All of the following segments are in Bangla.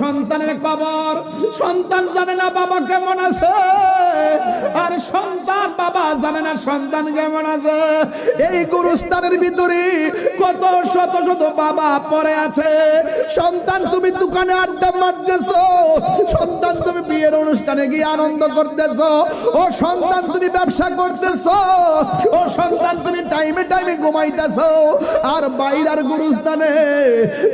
সন্তানের কবর, সন্তান জানে না বাবা কেমন আছে, আর সন্তান বাবা জানে না সন্তান কেমন আছে। এই গুরুস্থানের ভিতরে কত শত শত বাবা পড়ে আছে। সন্তান তুমি দোকানে আড্ডা মারতেছো, সন্তান তুমি বিয়ের অনুষ্ঠানে গিয়ে আনন্দ করতেছো, ও সন্তান তুমি ব্যবসা করতেছো, ও সন্তান তুমি টাইমে টাইমে ঘুমাইতেছো, আর বাইরের গুরুস্থানে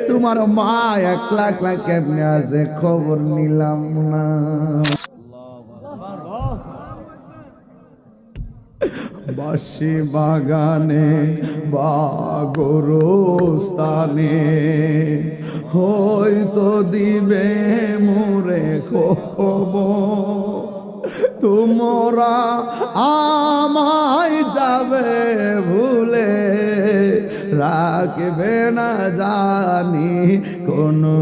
তোমার মা একলা একলা কেমনে আছে খবর নিলাম না। বাসি বাগানে বা গোরস্থানে হয়তো দিবে মোরে খবর, তোমরা আমায় যাবে ভুলে, রাখবে না জানি কোনো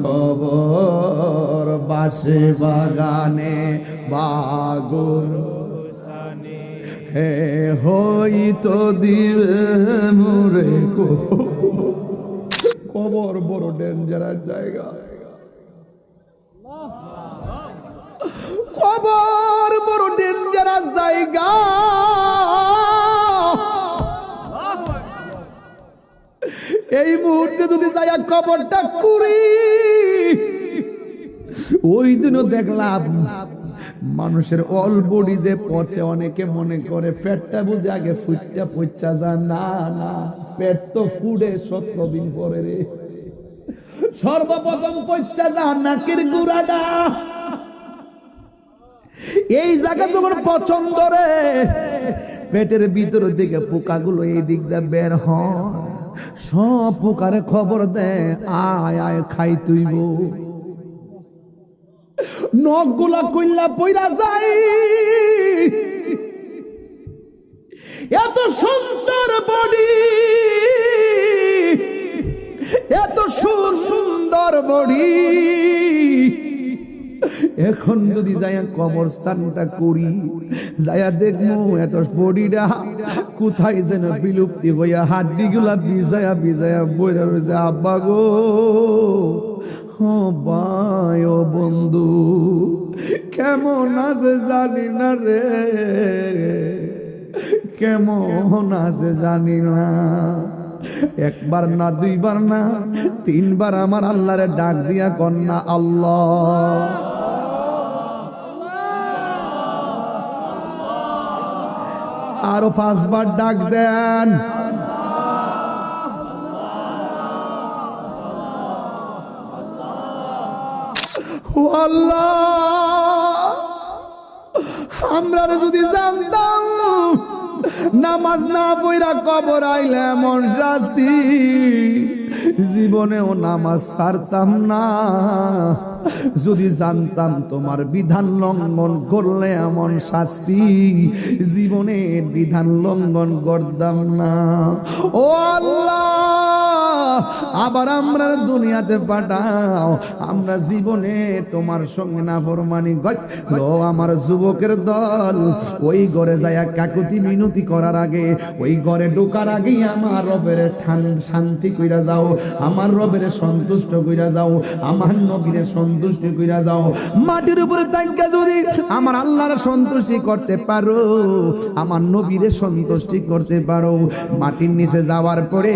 খবর। বাসে বাগানে বাগর হে হয়তো দিবে মোরে কবর। বড় ডেঞ্জারাস জায়গা কবর, বড় ডেঞ্জারাস জায়গা। এই মুহূর্তে যদি যাই কবরটা করি, ওই দিনও দেখলাম মানুষের অল বডি যে পচে, অনেকে মনে করে পেটটা বুঝে আগে ফুটটা পচা যায়। না না, পেট তো ফুডে 17 দিন পরে রে। সর্বপ্রথম পচা যায় নাকের গুড়াটা। এই জায়গা যখন পছন্দ রে, পেটের ভিতর দিকে পোকাগুলো এই দিক দিয়ে বের হয়, সব পোকারে খবর দেয় আয় আয় খাই তুইব। নখগুলা কইলা পইরা যাই। এত সুন্দর বডি, এত সুন্দর বডি, এখন যদি যাইয়া কবরস্থানটা করি, যাইয়া দেখবো এত বডিটা কোথায় যেন বিলুপ্তি হইয়া হাড্ডিগুলা ভিজায়া ভিজায়া বইরা রয়েছে। আব্বা গো, ও ভাই, ও বন্ধু, কেমন আছে জানি না রে, কেমন আছে জানি না। একবার না, দুইবার না, 3 বার আমার আল্লাহরে ডাক দিয়া কন্যা আল্লাহ। আরো 5 বার ডাক দেন। আল্লাহ, আমরা যদি জানতাম নামাজ না পড়া কবর আইলে এমন শাস্তি, জীবনেও নামাজ ছাড়তাম না। যদি জানতাম তোমার বিধান লঙ্ঘন করলে এমন শাস্তি, জীবনের বিধান লঙ্ঘন করতাম না। ও আল্লাহ, আবার আমরা দুনিয়াতে পাঠাও, আমরা জীবনে তোমার সঙ্গে নাফরমানি করলো। আমার যুবকের দল ওই ঘরে যায় কাকুতি মিনতি করার আগে, ওই ঘরে ঢোকার আগেই আমার রবের শান্তি কইরা যাও, আমার রবের সন্তুষ্ট কইরা যাও, আমার নবীরে সন্তুষ্ট কইরা যাও। মাটির উপরে তাইকা যদি আমার আল্লাহর সন্তুষ্টি করতে পারো, আমার নবীরে সন্তুষ্টি করতে পারো, মাটির নিচে যাওয়ার পরে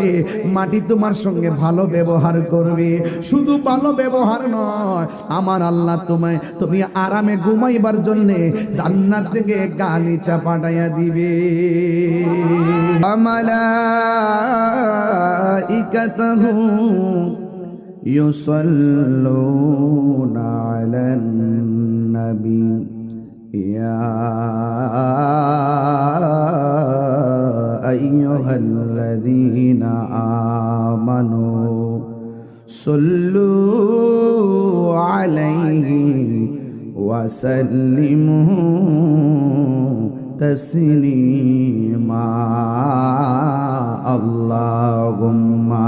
মাটি তোমার সঙ্গে ভালো ব্যবহার করবে। শুধু ভালো ব্যবহার নয়, আমার আল্লাহ তুমি আরামে ঘুমাইবার জন্য জান্নাত থেকে গালিচা পাঠাইয়া দিবে। মালাইকাতুহু ইউসাল্লুনা আলান নবী ইয়া আইয়ুহাল্লাযীনা আমানু সাল্লু আলাইহি ওয়া সাল্লিমু তাসলিমা। আল্লাহুম্মা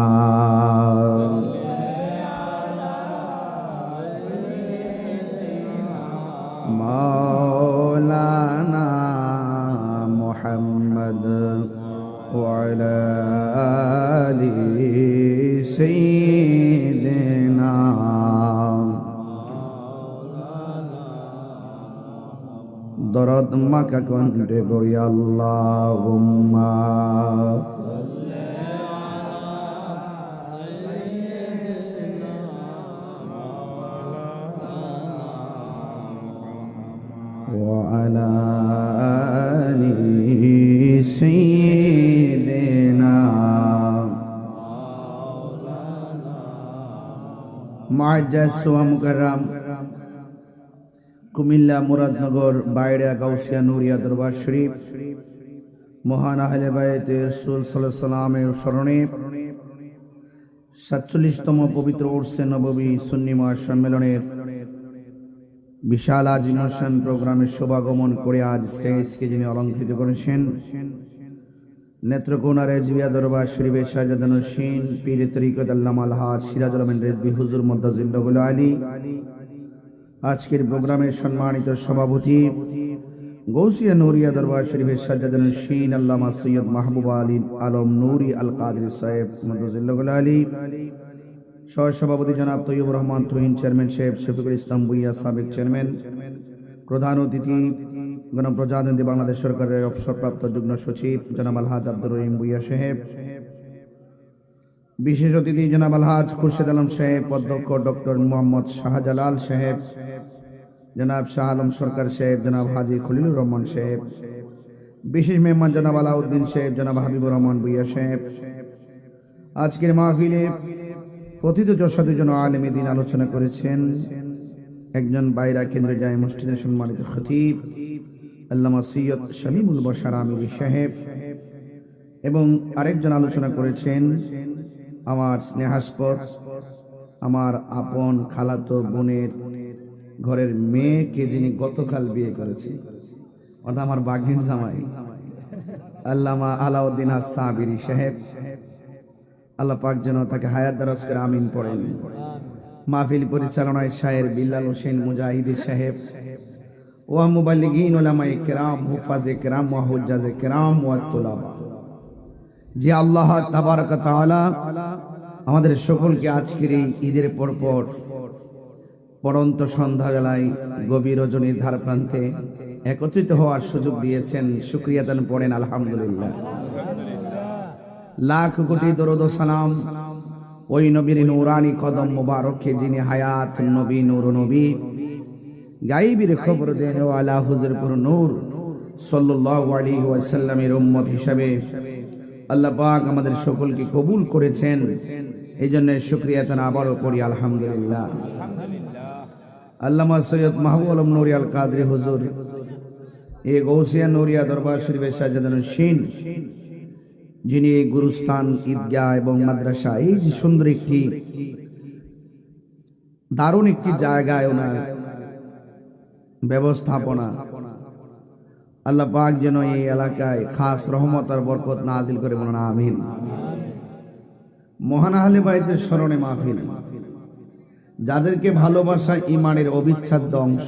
মাওলানা মুহাম্মদ ওয়া আলা আলি সাইয়্যিদিনা দরদ মাখা কণ্ঠে পড়ি আল্লাহুম্মা ওয়া আলা আলি সাইয়্যিদিনা মুআজ্জাজ ওয়া মুকাররম কুমিল্লা মুরাদনগর বাইড়া গাউসিয়া নুরিয়া দরবার শরীফ মহান আহলে বায়তে রাসূল সাল্লাল্লাহু আলাইহি সাল্লামের স্মরণে ৪৭তম পবিত্র উরসে নববী সুন্নি মহাসম্মেলনের বিশাল আজিমুসান প্রোগ্রামের শুভাগমন করে আজ স্টেজকে যিনি অলঙ্কৃত করেছেন নেত্রকোনা রেজবিয়া দরবার শরীফের শাহজাদান হোসেন পীর তরিকত আল্লামা আলহাজ সিরাজুল আমিন রেজবি হুজুর মুদ্দাজিল্লাহুল আলী, আজকের প্রোগ্রামের সম্মানিত সভাপতি গৌসিয়া নুরিয়া দরবার শরীফের শাহজাদান হোসেন আল্লামা সৈয়দ মাহবুব আলী আলম নুরি আল কাদরি সাহেব মুদ্দাজিল্লাহুল আলী, সহসভাপতি জনাব তৈয়বুর রহমান তুহিন, চেয়ারম্যান সাহেব শফিকুল ইসলাম ভুইয়া সাবেক চেয়ারম্যান, প্রধান অতিথি গণপ্রজাতন্ত্রী বাংলাদেশ সরকারের অবসরপ্রাপ্ত যুগ্ম সচিব জনাব আলহাজ আব্দুর রহিম ভুইয়া সাহেব, বিশেষ অতিথি জনাব আলহাজ খুরশেদ আলম সাহেব, অধ্যক্ষ ডক্টর মোহাম্মদ শাহজালাল সাহেব, জনাব শাহ আলম সরকার সাহেব, জনাব হাজী খলিলুর রহমান সাহেব, বিশেষ মেহমান জনাব আলাউদ্দিন সাহেব, জনাব হাবিবুর রহমান ভুইয়া সাহেব। আজকের মাহফিলে প্রথিতযশা দুজন আলেম দ্বীন আলোচনা করেছেন। একজন বাইরা কেন্দ্রে যায় মসজিদের সম্মানিত খতিব আল্লামা সৈয়দ শামীমুল বশর আমিরি সাহেব, এবং আরেকজন আলোচনা করেছেন আমার স্নেহাস্পদ, আমার আপন খালাতো বোনের ঘরের মেয়েকে যিনি গতকাল বিয়ে করেছেন, অর্থাৎ আমার বাগিন জামাই আল্লামা আলাউদ্দিন আস-সাবিরি সাহেব। আল্লাহ পাক যেন তাকে হায়াত দারাজ করে আমিন পড়েন। মাহফিল পরিচালনায় শায়ের বিল্লাল হোসেন মুজাহিদি সাহেব, ওয়া মুবাল্লিগিন উলামায়ে কেরাম, হুফাজে কেরাম ওয়া হুজ্জাজে কেরাম ওয়া তুলাবা। যে আল্লাহ তাবারক তাআলা আমাদের সকলকে আজকের এই ঈদের পরপর পড়ন্ত সন্ধ্যাবেলায় গভীর রজনীর ধার প্রান্তে একত্রিত হওয়ার সুযোগ দিয়েছেন, শুকরিয়া দান পড়েন আলহামদুলিল্লাহ। লাখ কোটি দরুদ ও সালাম ওই নবীর নূরানি কদম মুবারকে যিনি হায়াত নবী নূর নবী গায়বীর খবর দেন ওয়ালা হুজুরপুর নূর সাল্লাল্লাহু আলাইহি ওয়াসাল্লামের উম্মত হিসাবে আল্লাহ পাক আমাদের সকলকে কবুল করেছেন। এই জন্য শুকরিয়া তান আবারও করি আলহামদুলিল্লাহ। আল্লামা সৈয়দ মাহবুব আলম নুরি আল কাদরি হুজুর এই গৌসিয়া নুরিয়া দরবার শরীফের শাহজাদান হোসেন, যিনি গুরুস্থান ঈদগাহ এবং মাদ্রাসা, এই যে সুন্দর একটি দারুণ একটি জায়গায় ওনার ব্যবস্থাপনা, আল্লাহ পাক যেন এই এলাকায় খাস রহমত আর বরকত নাজিল করে বলেন আমিন। মহান আহলে বাইতের স্মরণে মাহফিল, যাদেরকে ভালোবাসা ইমানের অবিচ্ছেদ্য অংশ,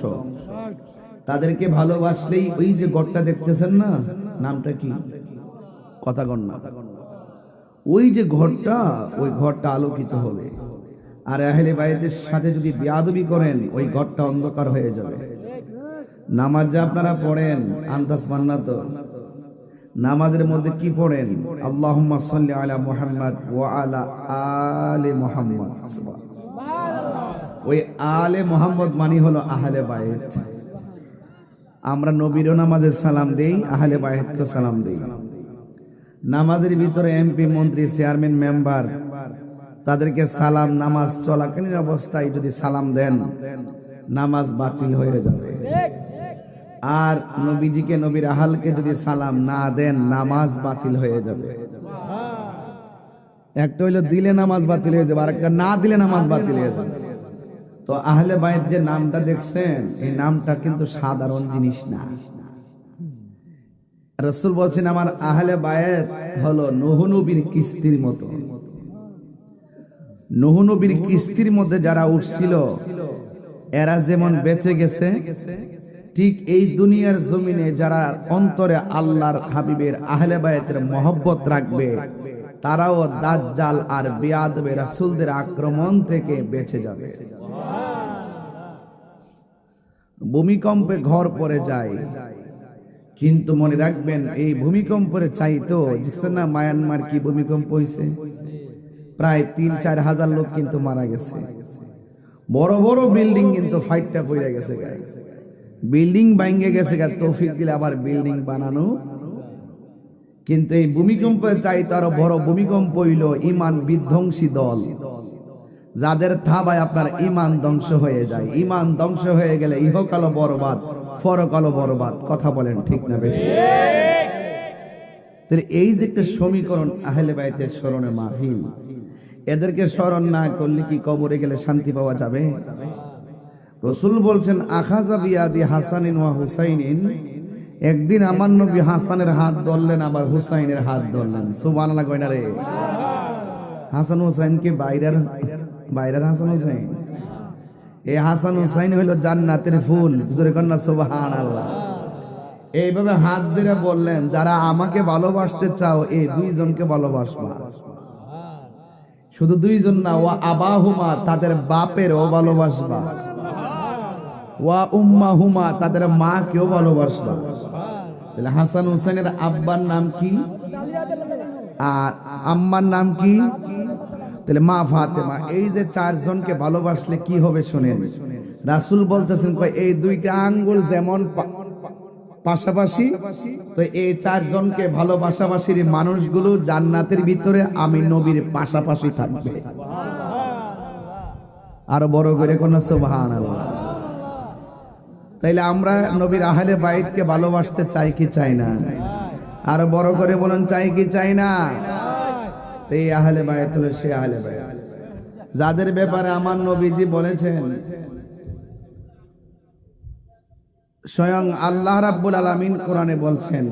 তাদেরকে ভালোবাসলেই ওই যে ঘরটা দেখতেছেন না, নামটা কি কথা গণ না, ওই যে ঘরটা, ওই ঘরটা আলোকিত হবে। আর আহলে বাইতের সাথে যদি বেয়াদবি করেন ওই ঘরটা অন্ধকার হয়ে যাবে। নামাজ যে আপনারা পড়েন আন্দাজ মান্না তো, নামাজের মধ্যে কি পড়েন? আল্লাহুম্মা সাল্লি আলা মুহাম্মদ ওয়া আলা আলি মুহাম্মদ। ওই আলে মুহাম্মদ মানে হলো আহলে বাইত। আমরা নবীরও নামাজে সালাম দেই, আহলে বাইতকে সালাম দেই। নামাজের ভিতরে এমপি, মন্ত্রী, চেয়ারম্যান, মেম্বার, তাদেরকে সালাম নামাজ চলাকালীন অবস্থায় যদি সালাম দেন নামাজ বাতিল হয়ে যাবে। আর নবীজিকে, নবীর আহলকে যদি সালাম না দেন নামাজ বাতিল হয়ে যাবে। একটা হইলো দিলে নামাজ বাতিল হয়ে যাবে, আর একটা না দিলে নামাজ বাতিল হয়ে যাবে। তো আহলে বাইত যে নামটা দেখছেন, এই নামটা কিন্তু সাধারণ জিনিস না। রাসূল বলছেন আমার আহলে বায়াত হলো নূহ নবীর কিস্তির মতো। নূহ নবীর কিস্তির মধ্যে যারা উঠছিল এরা যেমন বেঁচে গেছে, ঠিক এই দুনিয়ার জমিনে যারা অন্তরে আল্লাহর হাবিবের আহলে বায়াতের মহব্বত রাখবে তারাও দাজ্জাল আর বেয়াদবে রাসূলদের আক্রমণ থেকে বেঁচে যাবে। ভূমিকম্পে ঘর পড়ে যায়, কিন্তু মনে রাখবেন এই ভূমিকম্পের চাইতো, দেখছেন না মায়ানমার কি ভূমিকম্প হয়েছে, প্রায় ৩-৪ হাজার লোক কিন্তু মারা গেছে। বড় বড় বিল্ডিং কিন্তু ফাইটটা পড়ে গেছে, বিল্ডিং ভাঙে গেছে, তৌফিক দিলে আবার বিল্ডিং বানানো। কিন্তু এই ভূমিকম্পের চাইতে আরো বড় ভূমিকম্প হইল ইমান বিধ্বংসী দল, যাদের থাবায় আপনার ইমান ধ্বংস হয়ে যায়। ইমান ধ্বংস হয়ে গেলে ইহকালও বরবাদ, পরকালও বরবাদ। কথা বলেন ঠিক না বেশি? তাহলে এই যে একটা সমীকরণ, আহলে বাইতের স্মরণে মাহফিল, এদেরকে স্মরণ না করলে কি কবরে গেলে শান্তি পাওয়া যাবে? রাসূল বলছেন আখাযা বিয়াদি হাসানিন ওয়া হুসাইনিন, একদিন আমার নবী হাসানের হাত ধরলেন, আবার হুসাইনের হাত ধরলেন। সুবহানাল্লাহ কইনা রে? হাসান হুসাইন কি বাইরের হাসান হুসাইন? এই হাসান হুসাইন হলো জান্নাতের ফুল। জোরে কন্যা সুবহানাল্লাহ। এইভাবে হাত ধরে বললেন, যারা আমাকে ভালোবাসতে চাও এই দুইজনকে ভালোবাসবা। শুধু দুইজন না, ওয়া আবাহুমা, তাদের বাপেরও ভালোবাসবা, ওয়া উম্মাহুমা, তাদের মাকেও ভালোবাসবা। তাহলে হাসান হুসাইনের আব্বার নাম কি আর আম্মার নাম কি? তাহলে মা ফাতেমা। এই যে চারজনকে ভালোবাসলে কি হবে শুনেন। রাসূল বলতেছেন এই দুইটা আঙ্গুল যেমন পাশাপাশি, তো এই চারজনকে ভালোবাসাবাসীর মানুষগুলো জান্নাতের ভিতরে আমি নবীর পাশাপাশি থাকবে। আরো বড় করে কোন সুবহানাল্লাহ। তাইলে আমরা নবীর আহলে বাইতকে ভালোবাসতে চাই কি চাই না? আরো বড় করে বলেন, চাই কি চাই না? এই আহলে বাইত হলো সে আহলে বাইত যাদের ব্যাপারে আমার নবীজি বলেছেন, স্বয়ং আল্লাহ রাব্বুল আলামিন কোরআনে বলছেন,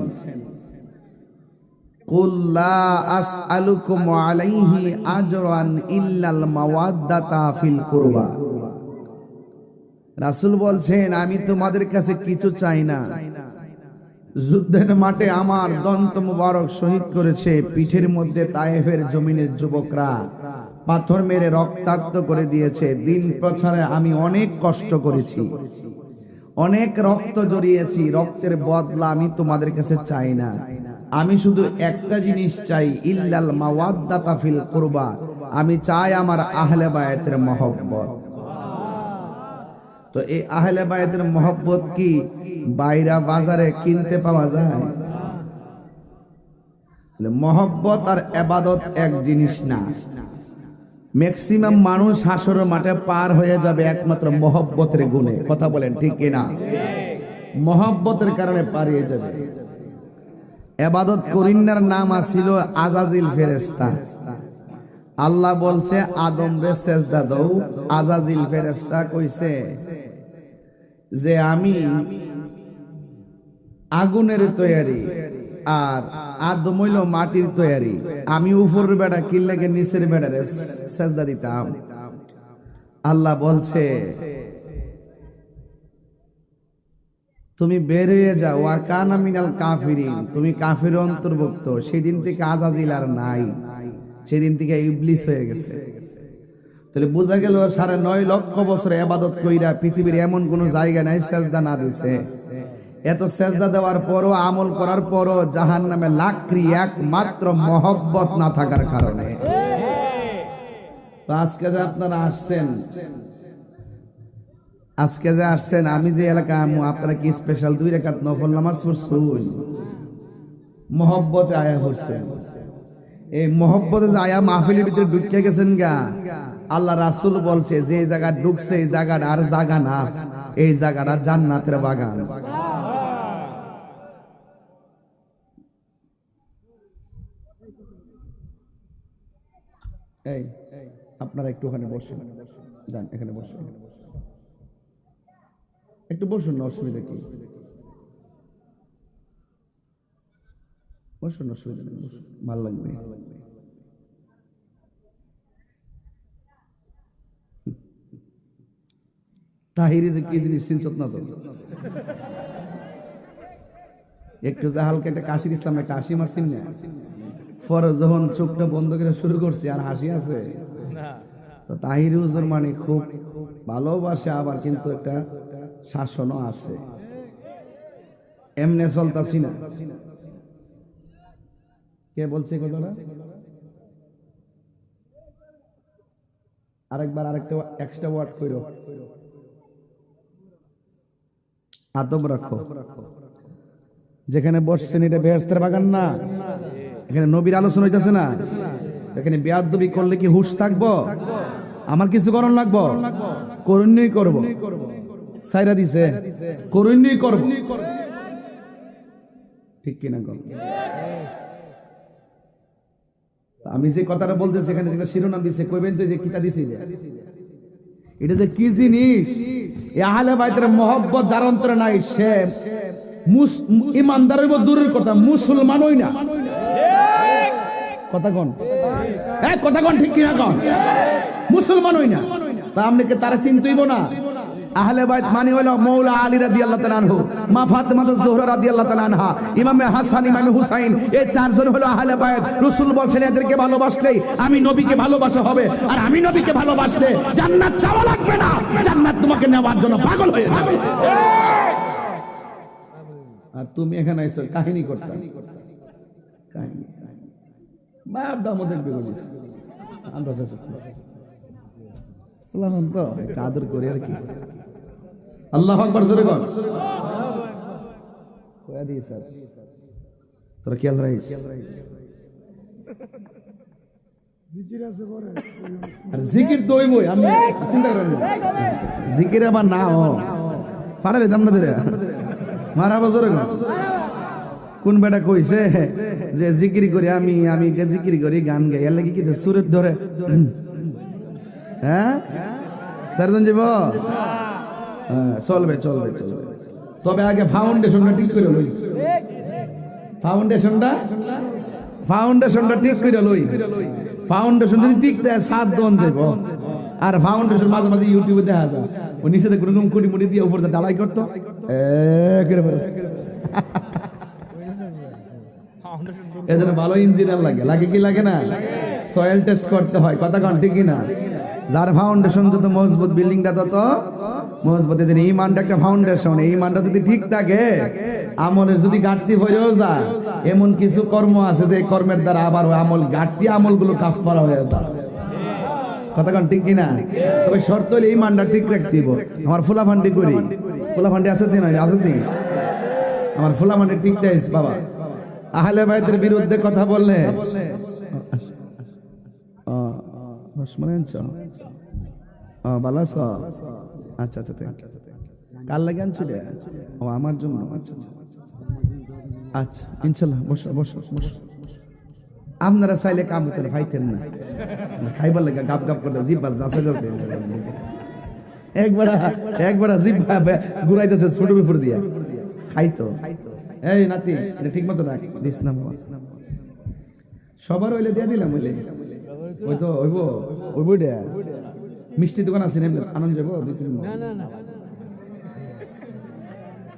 কুল লা আসআলুকুম আলাইহি আজরান ইল্লাল মাওয়াদ্দাতা ফিল কুরবা। রাসূল বলছেন, আমি তোমাদের কাছে কিছু চাই না। যুদ্ধের মাঠে আমার দন্ত মুবারক শহীদ করেছে, পিঠের মধ্যে তায়েফের জমিনের যুবকরা পাথর মেরে রক্তাক্ত করে দিয়েছে। দিন প্রচারে আমি অনেক কষ্ট করেছি, অনেক রক্ত জড়িয়েছি, রক্তের বদলা আমি তোমাদের কাছে চাই না। আমি শুধু একটা জিনিস চাই, ইল্লাল মাওয়াদ্দাতা ফিল কুরবা, আমি চাই আমার আহলে বায়াতের মহব্বত। তো এই আহলে বায়াতের মহব্বত কি বাইরা বাজারে কিনতে পাওয়া যায়? মহব্বত আর ইবাদত এক জিনিস না। ম্যাক্সিমাম মানুষ হাসরের মাঠে পার হয়ে যাবে একমাত্র মহব্বতের গুণে। কথা বলেন ঠিক কিনা? মহব্বতের কারণে পার হয়ে যাবে। ইবাদত করিনার নাম ছিল আজাজিল ফেরেশতা। আল্লাহ বলছে আদম রে সেজদা দাও, আজাজিল ফেরেশতা কইছে যে আমি আগুনের তৈরি আর আদম হইল মাটির তৈরি, আমি উপরের বেড়া কিল্লাকে নিচের বেড়ারে সেজদা দিতাম। আল্লাহ বলছে তুমি বের হয়ে যাও, ওয়া কানা মিনাল কাফিরিন, তুমি কাফির অন্তর্ভুক্ত। সেদিন থেকে আজাজিল আর নাই, সেদিন থেকে ইবলিস হয়ে গেছে। তাহলে বোঝা গেল 9.5 লক্ষ বছর ইবাদত কইরা পৃথিবীর এমন কোন জায়গা নাই সেজদা না দিছে। এত সেজদা দেওয়ার পরও, আমল করার পরও জাহান্নামে লাকড়ি একমাত্র মহব্বত না থাকার কারণে। তো আজকে যে আপনারা আসছেন, আমি যে এলাকা আপনারা কি স্পেশাল 2 রাকাত নফল নামাজ পড়ছেন? মহব্বতে আয়া পড়ছেন। এই মহব্বতে যে আয়া মাহফিলের ভিতরে ঢুকে গেছেন গা, আল্লাহ রাসূল বলছে যে জায়গা ঢুকছে এই জায়গাটা আর জায়গা না, এই জায়গাটা জান্নাতের বাগান। এই আপনারা একটু ওখানে বসুন, যান এখানে বসুন, একটু বসুন না, অসুবিধা কি? বসুন, অসুবিধা নেই, বসুন, ভালো লাগবে। তাহিরি যে কি জিনিস চিনছত না তো? একটু যে হালকা একটা কাশির ইসলাম একটা হাসি মারছেন না, পরে যখন চোখটা বন্ধ করে শুরু করছি আর হাসি আছে। তো তাহিরি হুজুর মানে খুব ভালোবাসে, আবার কিন্তু একটা শাসনও আছে, এমনে চলতাছি না। কে বলছে কথাটা? আরেকবার আরেকটা এক্সট্রা ওয়ার্ড কইরো, আদব রাখো। যেখানে বসছেন এটা বেহেশতের বাগান না, এখানে নবীর আলোচনা হইতাছে না। এখানে বেয়াদবি করলে কি হুঁশ থাকবো? আমার কিছু করণ লাগবো, করুণই করব, সাইরা দিছে করুণই করব, ঠিক কিনা কর? আমি যে কথাটা বলতেছি এখানে যেটা শিরোনাম দিছে, কইবেন তো যে কিতা দিছি, এটা যে কি জিনিস? এই আহলে বাইতের মহব্বত যার অন্তরে নাই সে ইমানদারের দূরের কথা, মুসলমানই না। কথা কোন? কথা কোন, ঠিক কিনা কোন? মুসলমানই না। তা আপনি কি তারা চিনতেইব না? আহলে বাইত মানে হলো মৌলা আলী রাদিয়াল্লাহু তাআলা আনহু, মা ফাতেমা জোহরা রাদিয়াল্লাহু তাআলা আনহা, ইমামে হাসান, ইমামে হুসাইন, এই চারজন হলো আহলে বাইত। রাসূল বলছেন এদেরকে ভালোবাসলেই আমি নবীকে ভালোবাসা হবে, আর আমি নবীকে ভালোবাসলে জান্নাত চাওয়া লাগবে না, জান্নাত তোমাকে নেওয়ার জন্য পাগল হয়ে যাবে। আর তুমি এখানে এসে কাহিনী করতে, কাহিনী বাপ দামও দেখবে বলিস আন্দাজ আছে তো আদর করে আর কি। আল্লাহু আকবার জোরে বল। কয়া দি স্যার তোরা খেয়াল রাখিস, জিকির আছে করে, আর জিকির তো হইবই, আমি চিন্তা করেন না জিকির আবার না ও ফাড়ালে দাম না ধরে মারা বজরে না। কোন বেটা কইছে যে জিকির করি, আমি আমি জিকির করি, গান গাই, এর লাগি কি সুরের ধরে? হ্যাঁ সারজন যাব, চলবে চলবে চলবে, তবে আগে ফাউন্ডেশনটা ঠিক করে লই, ফাউন্ডেশনটা ঠিক করে লই। ফাউন্ডেশন যদি ঠিক দেয় 7 দন যাব, আর ফাউন্ডেশন মাঝে মাঝে ইউটিউবে দেখা যায় ও নিচে থেকে কোনো কুড়ি মুড়ি দিয়ে উপরে ডালাই করতো এজন্য ভালো ইঞ্জিনিয়ার লাগে, লাগে কি লাগে না? সয়েল টেস্ট করতে হয়, কথা কোন ঠিক না? যার ফাউন্ডেশন যত মজবুত, বিল্ডিংটা তত মজবুত। এদের ঈমানটা একটা ফাউন্ডেশন, এই ঈমানটা যদি ঠিক থাকে, আমলের যদি ঘাটতি হয়েও যায়, এমন কিছু কর্ম আছে যে কর্মের দ্বারা আবার আমল ঘাটতি আমলগুলো কাফারা হয়ে যায়। কথা কোন ঠিক কিনা? তবে শর্ত হলে ঈমানটা ঠিক রাখতে হবে। আমার ফুলাফান্ডি করি, ফুলাফান্ডি আছে দিন আছে দিন, আমার ফুলাফান্ডি ঠিক দেয় বাবা। আহলে বাইতের বিরুদ্ধে কথা বললে আচ্ছা আচ্ছা কার লাগে আনছিল? ও আমার জন্য, আচ্ছা আচ্ছা আচ্ছা ইনশাল্লাহ বসো বসো বসো। আপনারা চাইলে কাম হতে খাইতেন না, খাইবার লাগে গাপ গাপ করে জিভ বাজ নাচা যাচ্ছে, একবার জিভ ঘুরাইতেছে ছোটর উপর দিয়া খাইতো। এই নাতি এটা ঠিক মতো রাখ, দিস না সবার হইলে দিয়ে দিলাম, হইলে ওই তো হইব ওই বইটা মিষ্টি দোকান আছে আনন্দ যাবো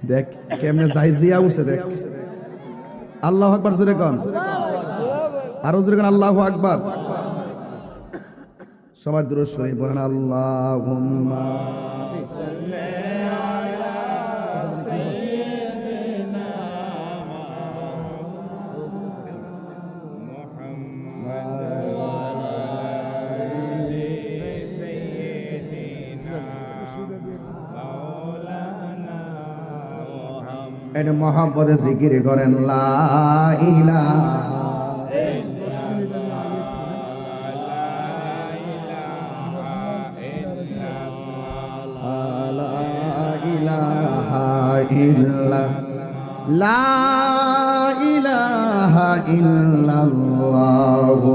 দেখ কেমনে যাই জিয়া উঠছে দেখ। আল্লাহু আকবার জোরে কোন, আরো জোরে কোন আল্লাহু আকবার। সবাই দুরূদ শরীফ বলেন আল্লাহুম্মা সাল্লি আলা সাইয়্যিদিনা মুহাম্মাদ ওয়া আলা আলি সাইয়্যিদিনা মাওলানা মুহাম্মদ। এটা মহব্বতে জিকির করেন লা ইলাহা লা ইলাহা ইল্লাল্লাহু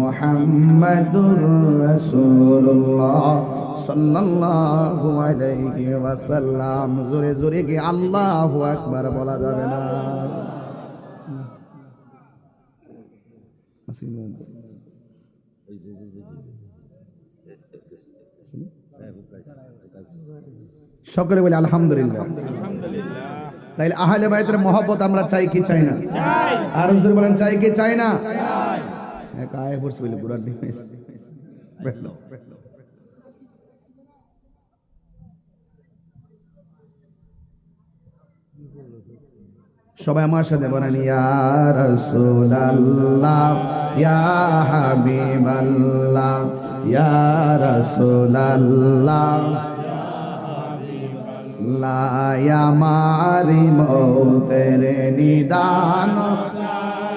মুহাম্মাদুর রাসূলুল্লাহ সাল্লাল্লাহু আলাইহি ওয়াসাল্লাম। জোরে জোরে কি আল্লাহু আকবার বলা যাবে না? সকলে বলে আলহামদুলিল্লাহ। তাইলে আহলে বাইতের মহব্বত আমরা চাই কি চাই না? আর হুজুর বলেন চাই কি চাই না? এক আয় ফোর্স বলে পুরা ডিফেন্স সবাই আমার সাথে বলেন ইয়া রাসূলুল্লাহ ইয়া হাবিবাল্লাহ ইয়া রাসূলুল্লাহ লা ইয়া মারি মৌতের নিদান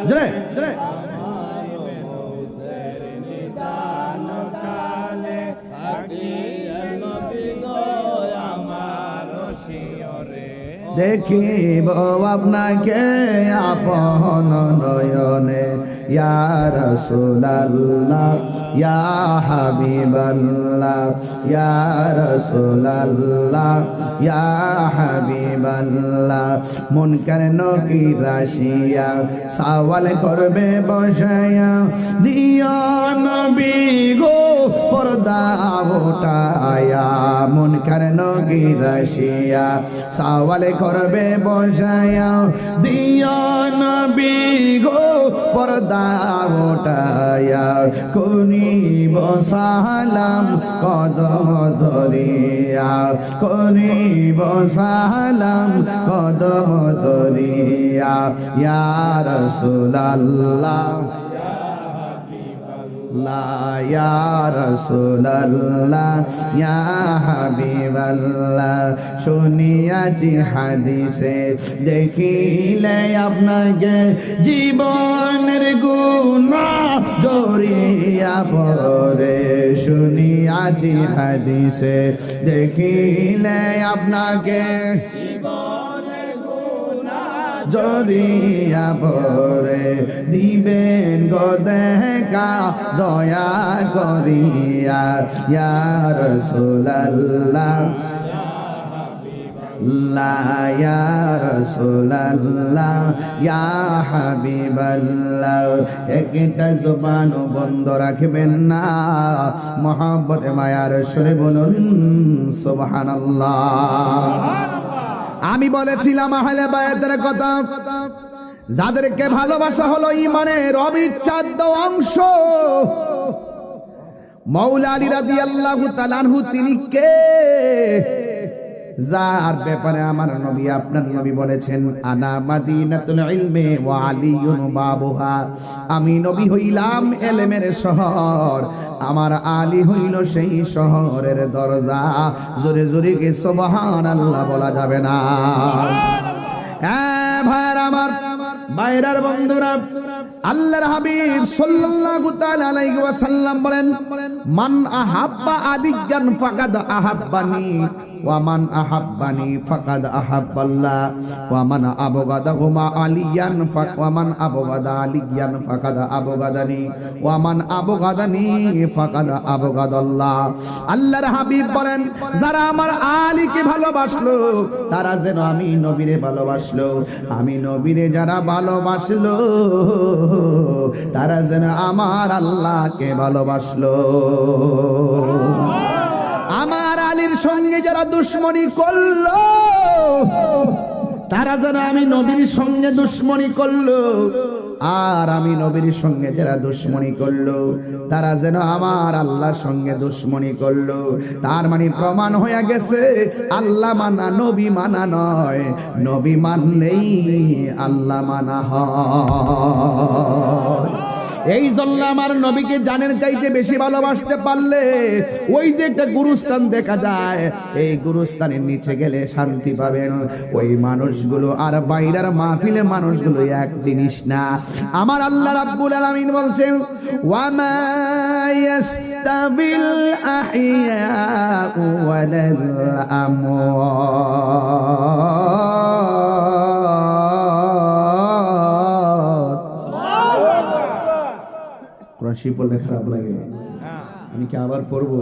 জরে জরে দেখিব আপনাকে আপন নয়নে ইয়া রাসূলুল্লাহ ইয়া হাবিবাল্লাহ ইয়া রাসূলুল্লাহ ইয়া হাবিবাল্লাহ মুনকার নকির রাশিয়া সওয়াল করবে বসায়া দিও নবী গো পর্দা ওঠায়া মুনকার নকির রাশিয়া সওয়াল করবে বসায়া দিও নবী গো পর্দা ওঠায়া করিব সালাম কদম ধরিয়া করিব সালাম কদম ধরিয়া ইয়া রাসূলুল্লাহ লা ইয়া রাসূলুল্লাহ ইয়া হাবিবাল্লাহ শুনিয়াছি হাদিসে দেখিলে আপনাকে জীবনের গুনাহ জড়িয়া পড়ে শুনিয়াছি হাদিসে দেখিলে আপনাকে জড়িয়া পরে দিবেন গো দেখা দয়া করিয়া ইয়া রাসূলুল্লাহ লা ইয়া রাসূলুল্লাহ ইয়া হাবিবাল্লাহ একটা জবান বন্ধ রাখবেন না মহব্বতে মায়ার সুরে বলুন সুবহানাল্লাহ। আমি বলেছিলাম আহলে বায়াতের কথা, যাদেরকে ভালোবাসা হলো ঈমানের অবিচ্ছেদ্য অংশ। মাওলা আলী রাদিয়াল্লাহু তাআলা আনহু তিনি কে? যার ব্যাপারে আমার নবী আপনার নবী বলেছেন আনা মাদিনাতুল ইলমি ওয়া আলিয়ুন বাবুহা, আমি নবী হইলাম এলেমের শহর, আমার আলী হইল সেই শহরের দরজা। জোরে জোরে কে সুবহানাল্লাহ বলা যাবে না? হ্যাঁ ভাইরা আমার, বাইরার বন্ধুরা, আল্লাহর হাবিব সাল্লাল্লাহু তাআলা আলাইহি ওয়াসাল্লাম বলেন মান আহাব্বা আলিয়ান ফাকাদ আহাব্বানি ওয়া মান আহাব্বানি ফাকাদ আহাব্বাল্লাহ ওয়া মান আবগাদাহুমা আলিয়ান ওয়া মান আবগাদা আলিয়ান ফাকাদ আবগাদানি ওয়া মান আবগাদানি ফাকাদ আবগাদাল্লাহ। আল্লাহর হাবিব বলেন যারা আমার আলীকে ভালোবাসলো তারা যেন আমি নবীরে ভালোবাসলো, আমি নবীরে যারা ভালোবাসলো তারা যেন আমার আল্লাহকে ভালোবাসলো। আমার আলীর সঙ্গে যারা দুশ্মনী করলো তারা যেন আমি নবীর সঙ্গে দুশ্মনী করলো, আর আমি নবীর সঙ্গে যারা দুশ্মনী করলো তারা যেন আমার আল্লাহর সঙ্গে দুশ্মনী করলো। তার মানে প্রমাণ হয়ে গেছে আল্লাহ মানা নবী মানা নয়, নবী মানলেই আল্লাহ মানা হয়। এই জন্য আমার নবীকে জানের চাইতে বেশি ভালোবাসতে পারলে ওই যে একটা গুরুস্থান দেখা যায়, এই গুরুস্থানের নিচে গেলে শান্তি পাবেন। ওই মানুষগুলো আর বাইরের মাহফিলে মানুষগুলো এক জিনিস না। আমার আল্লাহ রাব্বুল আলামিন বলছেন ওয়ামা ইয়াস্তাবিল আহিয়াউ ওয়ালাল আমওয়াত। কোরআন শরীফ পড়লে খারাপ লাগে, আমি কি আবার পড়বো?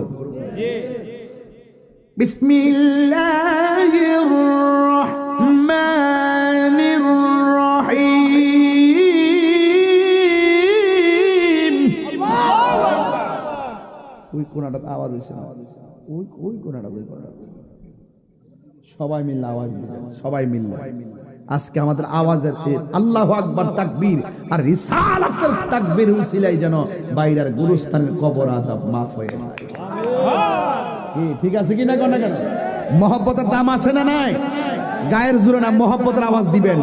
বিসমিল্লাহির রহমানির রহিম। ওই কোনটা আওয়াজ হইছে না? ওই কোনটা সবাই মিলে আওয়াজ দিবেন, সবাই মিলে। আজকে আমাদের আওয়াজের আল্লাহু আকবার তাকবীর আর রিসালাতের তাকবীর উসিলায় যেন বাইরের গুরুস্থানের কবর আযাব মাফ হয়ে যায়। কি ঠিক আছে কিনা? কেন মহব্বতের দাম আছে না নাই? গায়ের জোরে না, মহব্বতের আওয়াজ দিবেন।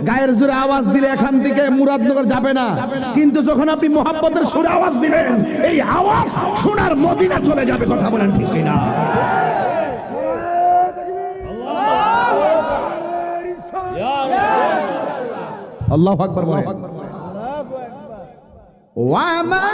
গায়ের জোরে আওয়াজ দিলে এখান থেকে মুরাদনগর যাবে না, কিন্তু যখন আপনি মহব্বতের সুরে আওয়াজ দিবেন, এই আওয়াজ সোনার মদিনা চলে যাবে। কথা বলেন ঠিক কিনা? আল্লাহু আকবার বলেন। ওয়া মা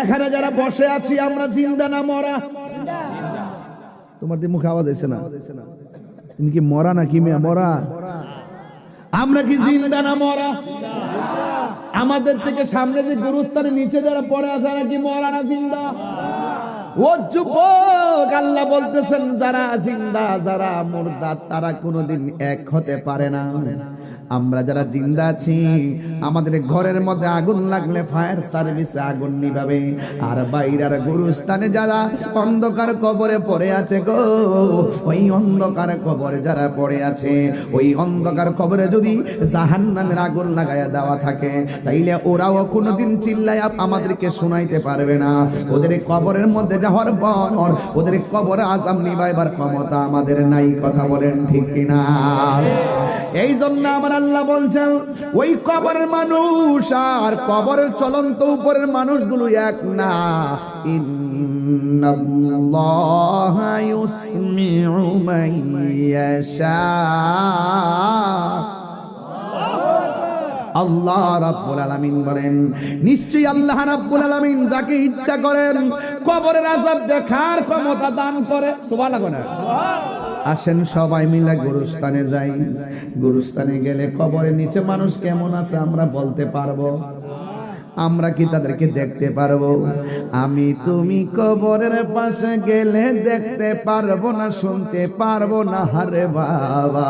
এখানে যারা বসে আছি আমরা জিন্দা না মরা? তোমার দিয়ে মুখে আওয়াজ আইছে না? তুমি কি মরা নাকি মরা? আমরা কি জিন্দা না মরা? আমাদের থেকে সামনে যে গুরুস্থানে নিচে যারা পড়ে আছে এরা কি মরা না জিন্দা? ও যুবক, আল্লাহ বলতেছেন যারা জিন্দা যারা মুর্দা তারা কোনোদিন এক হতে পারে না। আমরা যারা জিন্দা আছি আমাদের ঘরের মধ্যে আগুন লাগলে ফায়ার সার্ভিসে আগুন নিভাবে, আর বাইরের গুরুস্থানে যারা অন্ধকার কবরে পড়ে আছে গো, ওই অন্ধকার কবরে যারা পড়ে আছে ওই অন্ধকার কবরে যদি জাহান্নামের আগুন লাগায়া দেওয়া থাকে তাইলে ওরাও কোনোদিন চিল্লায় আমাদেরকে শোনাইতে পারবে না। ওদের কবরের মধ্যে যাওয়ার পর ওদের কবরে আযাব নিভাইবার ক্ষমতা আমাদের নাই। কথা বলেন ঠিক কিনা? এই জন্য আমার আল্লাহ বলছেন ওই কবরের মানুষ আর কবরের চলন্ত উপরের মানুষগুলো এক না। ইন্নাল্লাহা ইউসমিউ মান ইয়াশা। আল্লাহ রাব্বুল আলামিন বলেন নিশ্চয়ই আল্লাহ রাব্বুল আলামিন যাকে ইচ্ছা করেন কবরের আযাব দেখার ক্ষমতা দান করে। সুবহানাল্লাহ। আসেন সবাই মিলে গুরুস্থানে যাই। গুরুস্থানে গেলে কবরের নিচে মানুষ কেমন আছে আমরা বলতে পারবো? আমরা কি তাদেরকে দেখতে পারবো? আমি তুমি কবরের পাশে গেলে দেখতে পারবো না, শুনতে পারবো না, হারে বাবা।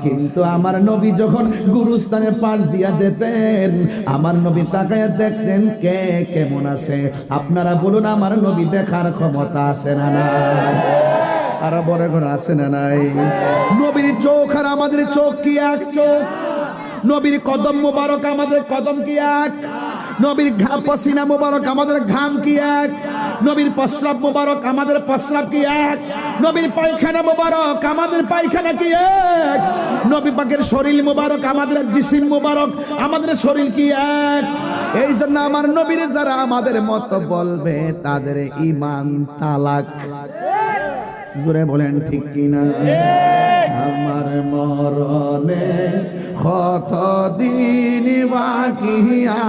কিন্তু আমার নবী যখন গুরুস্থানের পাশ দিয়া যেতেন আমার নবী তাকায় দেখতেন কে কেমন আছে। আপনারা বলুন আমার নবী দেখার ক্ষমতা আছে না নাই? আর বড় করে আছে না নাই? নবীর চোখ আর আমাদের চোখ কি এক চোখ? নবীর কদম মুবারক আমাদের কদম কি এক? নবীর ঘাম পসিনা মুবারক আমাদের ঘাম কি এক? নবীর প্রস্রাব মুবারক আমাদের প্রস্রাব কি এক? নবীর পায়খানা মুবারক আমাদের পায়খানা কি এক? নবী পাকের শরীর মুবারক আমাদের জিসিম মুবারক আমাদের শরীর কি এক? এই জন্য আমার নবীর যারা আমাদের মত বলবে তাদের ঈমান তালাক। জোরে বলেন ঠিক কিনা? আমার মরণে কত দিন বাকি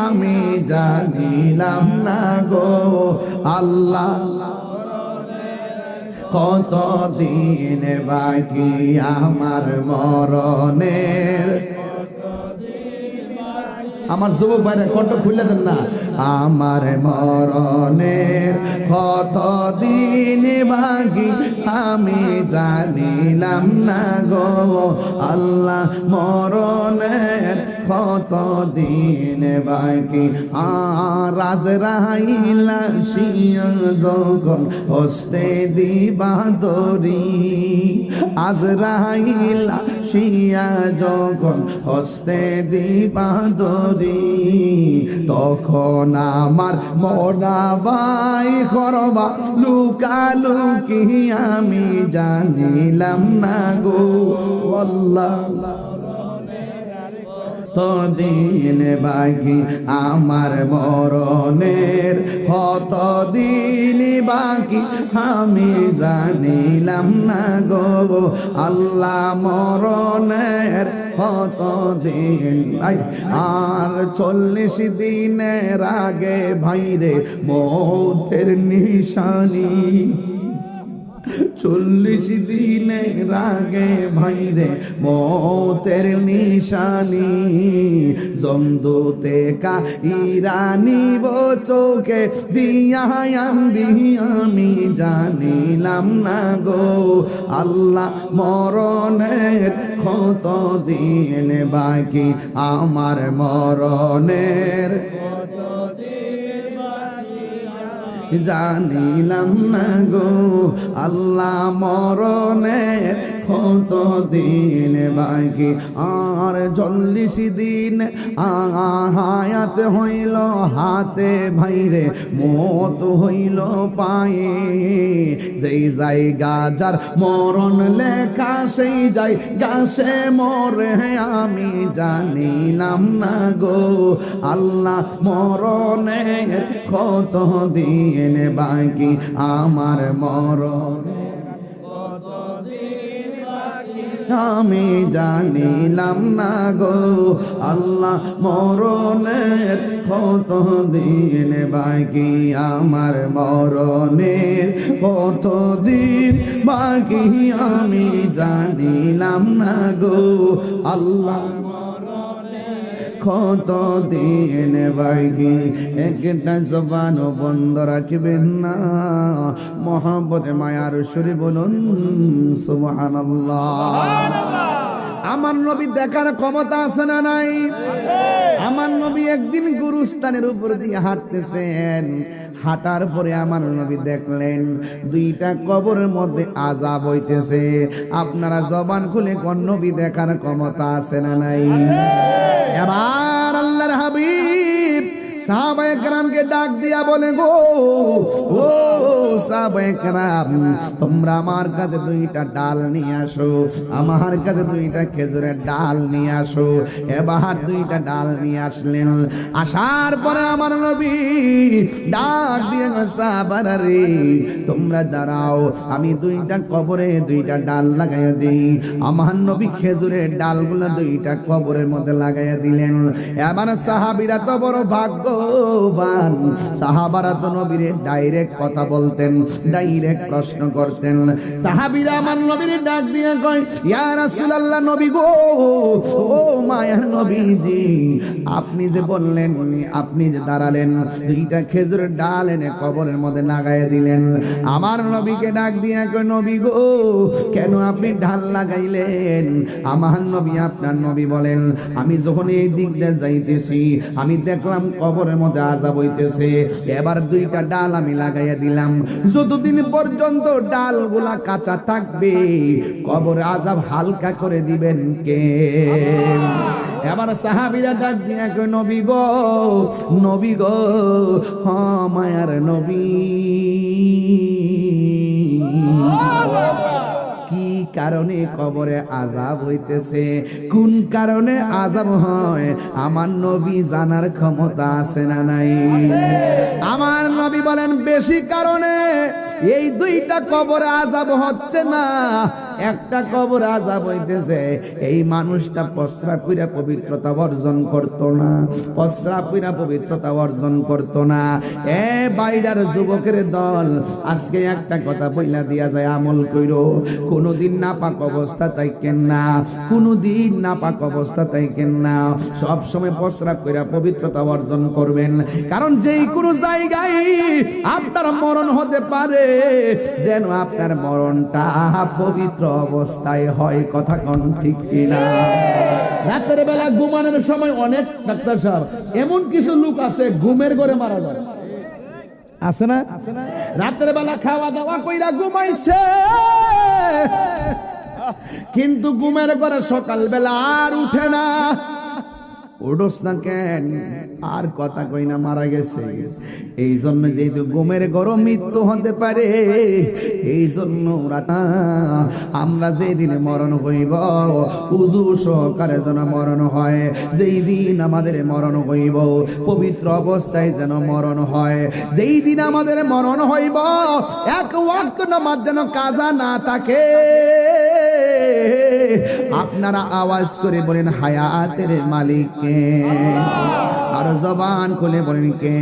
আমি জানিলাম না গো আল্লাহ। কত দিন বাকি আমার মরণের। আমার যুবক ভাইরা কণ্ঠ খুলে দেন না। আমার মরণের কত দিন বাকি আমি জানিলাম না গো আল্লাহ। মরণের কত দিন বাকি। আর আজরাইল আসিয়া যখন হস্তে দিবা দরি, আজরাইল আসিয়া যখন হস্তে দিবা দরি, তখন আমার মনা বাই করবা লুকালুকি আমি জানিলাম না গো আল্লাহ। তদিন বাকি আমার মরণের কত দিন বাকি আমি জানিলাম না গো আল্লাহ। মরণের কত দিন আর 40 দিনের আগে ভাইরে মৌতের নিশানি। 40 দিনের আগে ভাইরে মৌতের নিশানি। জমদুতে কা ইরানি বো চোখে দিয়াম আমি জানিলাম না গো আল্লাহ। মরণের কত দিন বাকি আমার মরণের। জানিলাম না গো আল্লাহ মরণের কত দিন বাকি আর 40 দিন হায়াত হইল হাতে ভাইরে মত হইল পায়ে যেই জায়গা যার মরণ লেখা সেই যাই গাছে মরে আমি জানিলাম না গো আল্লাহ মরণের কত দিন বাকি আমার মরণ আমি জানিলাম না গো আল্লাহ মরণের কত দিন বাকি আমার মরণের কত দিন বাকি আমি জানিলাম না গো আল্লাহ কত দিন বাকি একটা জবান বন্ধ রাখবেন না মহব্বতে মায়ার সুরে বলুন সুবহানাল্লাহ। আমার নবী দেখার ক্ষমতা আছে না নাই? আমার নবী একদিন গুরুস্থানের উপর দিয়ে হাঁটতেছেন, হাঁটার পরে আমার নবী দেখলেন 2টা কবরের মধ্যে আযাব হইতেছে। আপনারা জবান খুলে কোন নবী দেখার ক্ষমতা আছে না নাই? এবার আল্লাহর হাবিব সাহাবায়ে কেরামকে ডাক দিয়া বলে গো ও সাহাবায়ে কেরাম তোমরা আমার কাছে 2টা ডাল নিয়ে আসো, আমার কাছে 2টা খেজুরের ডাল নিয়ে আসো। এবার 2টা ডাল নিয়ে আসলেন। আসার পরে আমার নবী ডাক দিয়ে সাহাবারা রে তোমরা দাঁড়াও, আমি 2টা কবরে 2টা ডাল লাগাইয়া দিই। আমার নবী খেজুরের ডালগুলো 2টা কবরের মধ্যে লাগাইয়া দিলেন। এবার সাহাবীরা তো বড় ভাগ্য সাহাবারা তো নবীরে ডাইরেক্ট কথা বলতেন, ডাইরেক্ট প্রশ্ন করতেন। সাহাবীরা আমার নবীরে ডাক দিয়ে কয় ইয়া রাসূলুল্লাহ নবী গো ও মায়ার নবীজি আপনি যে বললেন আপনি যে দাঁড়ালেন 2টা খেজুরের ডাল এনে কবরের মধ্যে লাগাইয়া দিলেন। আমার নবীকে ডাক দিয়ে কয় নবী গো কেন আপনি ডাল লাগাইলেন? আমার নবী আপনার নবী বলেন আমি যখন এই দিক দিয়ে যাইতেছি আমি দেখলাম কবরের মধ্যে আযাব হইতেছে। এবার 2টা ডাল আমি লাগাইয়া দিলাম, যতদিন পর্যন্ত ডালগুলা কাঁচা থাকবে কবরে আযাব হালকা করে দিবেন কে? এবার সাহাবীরা ডাক দিয়া কয় নবী গো নবী গো হ মায়ার নবী কি কারণে কবরে আযাব হইতেছে, কোন কারণে আযাব হয় আমার নবী জানার ক্ষমতা আছে না নাই? আমার নবী বলেন বেশি কারণে এই 2টা কবরে আযাব হচ্ছে না, একটা কবর আযাব হইতেছে এই মানুষটা প্রস্রাব কইরা পবিত্রতা অর্জন করত না, প্রস্রাব কইরা পবিত্রতা অর্জন করত না। এ বাইরের যুবকের দল আজকে একটা কথা বইলা দিয়া যায় আমল কইরো, কোনদিন নাপাক অবস্থা থাকেন না, কোনদিন নাপাক অবস্থা থাকেন না, সব সময় প্রস্রাব কইরা পবিত্রতা অর্জন করবেন। কারণ যেই কোনো জায়গায় আপনার মরণ হতে পারে যেন আপনার মরণটা পবিত্র অবস্থায় হয়। কথা কোন ঠিক কিনা? রাতের বেলা ঘুমানোর সময় অনেক ডাক্তার সাহেব এমন কিছু লোক আছে ঘুমের ঘরে মারা যায়, আছে না? রাতের বেলা খাওয়া দাওয়া কইরা ঘুমাইছে কিন্তু ঘুমের ঘরে সকাল বেলা আর উঠে না। উঠোস না কেন? আর কথা কই না মারা গেছে। এই জন্য যেহেতু ঘুমের গরম মৃত্যু হতে পারে এই জন্য আমরা যেই দিনে মরণ হইব উযু সহকারে যেন মরণ হয়, যেই দিন আমাদের মরণ হইব পবিত্র অবস্থায় যেন মরণ হয়, যেই দিন আমাদের মরণ হইব এক ওয়াক্ত নামাজ যেন কাজা না থাকে। আপনারা আওয়াজ করে বলেন হায়াতের মালিক কে? আর জবান খুলে বলেন কে?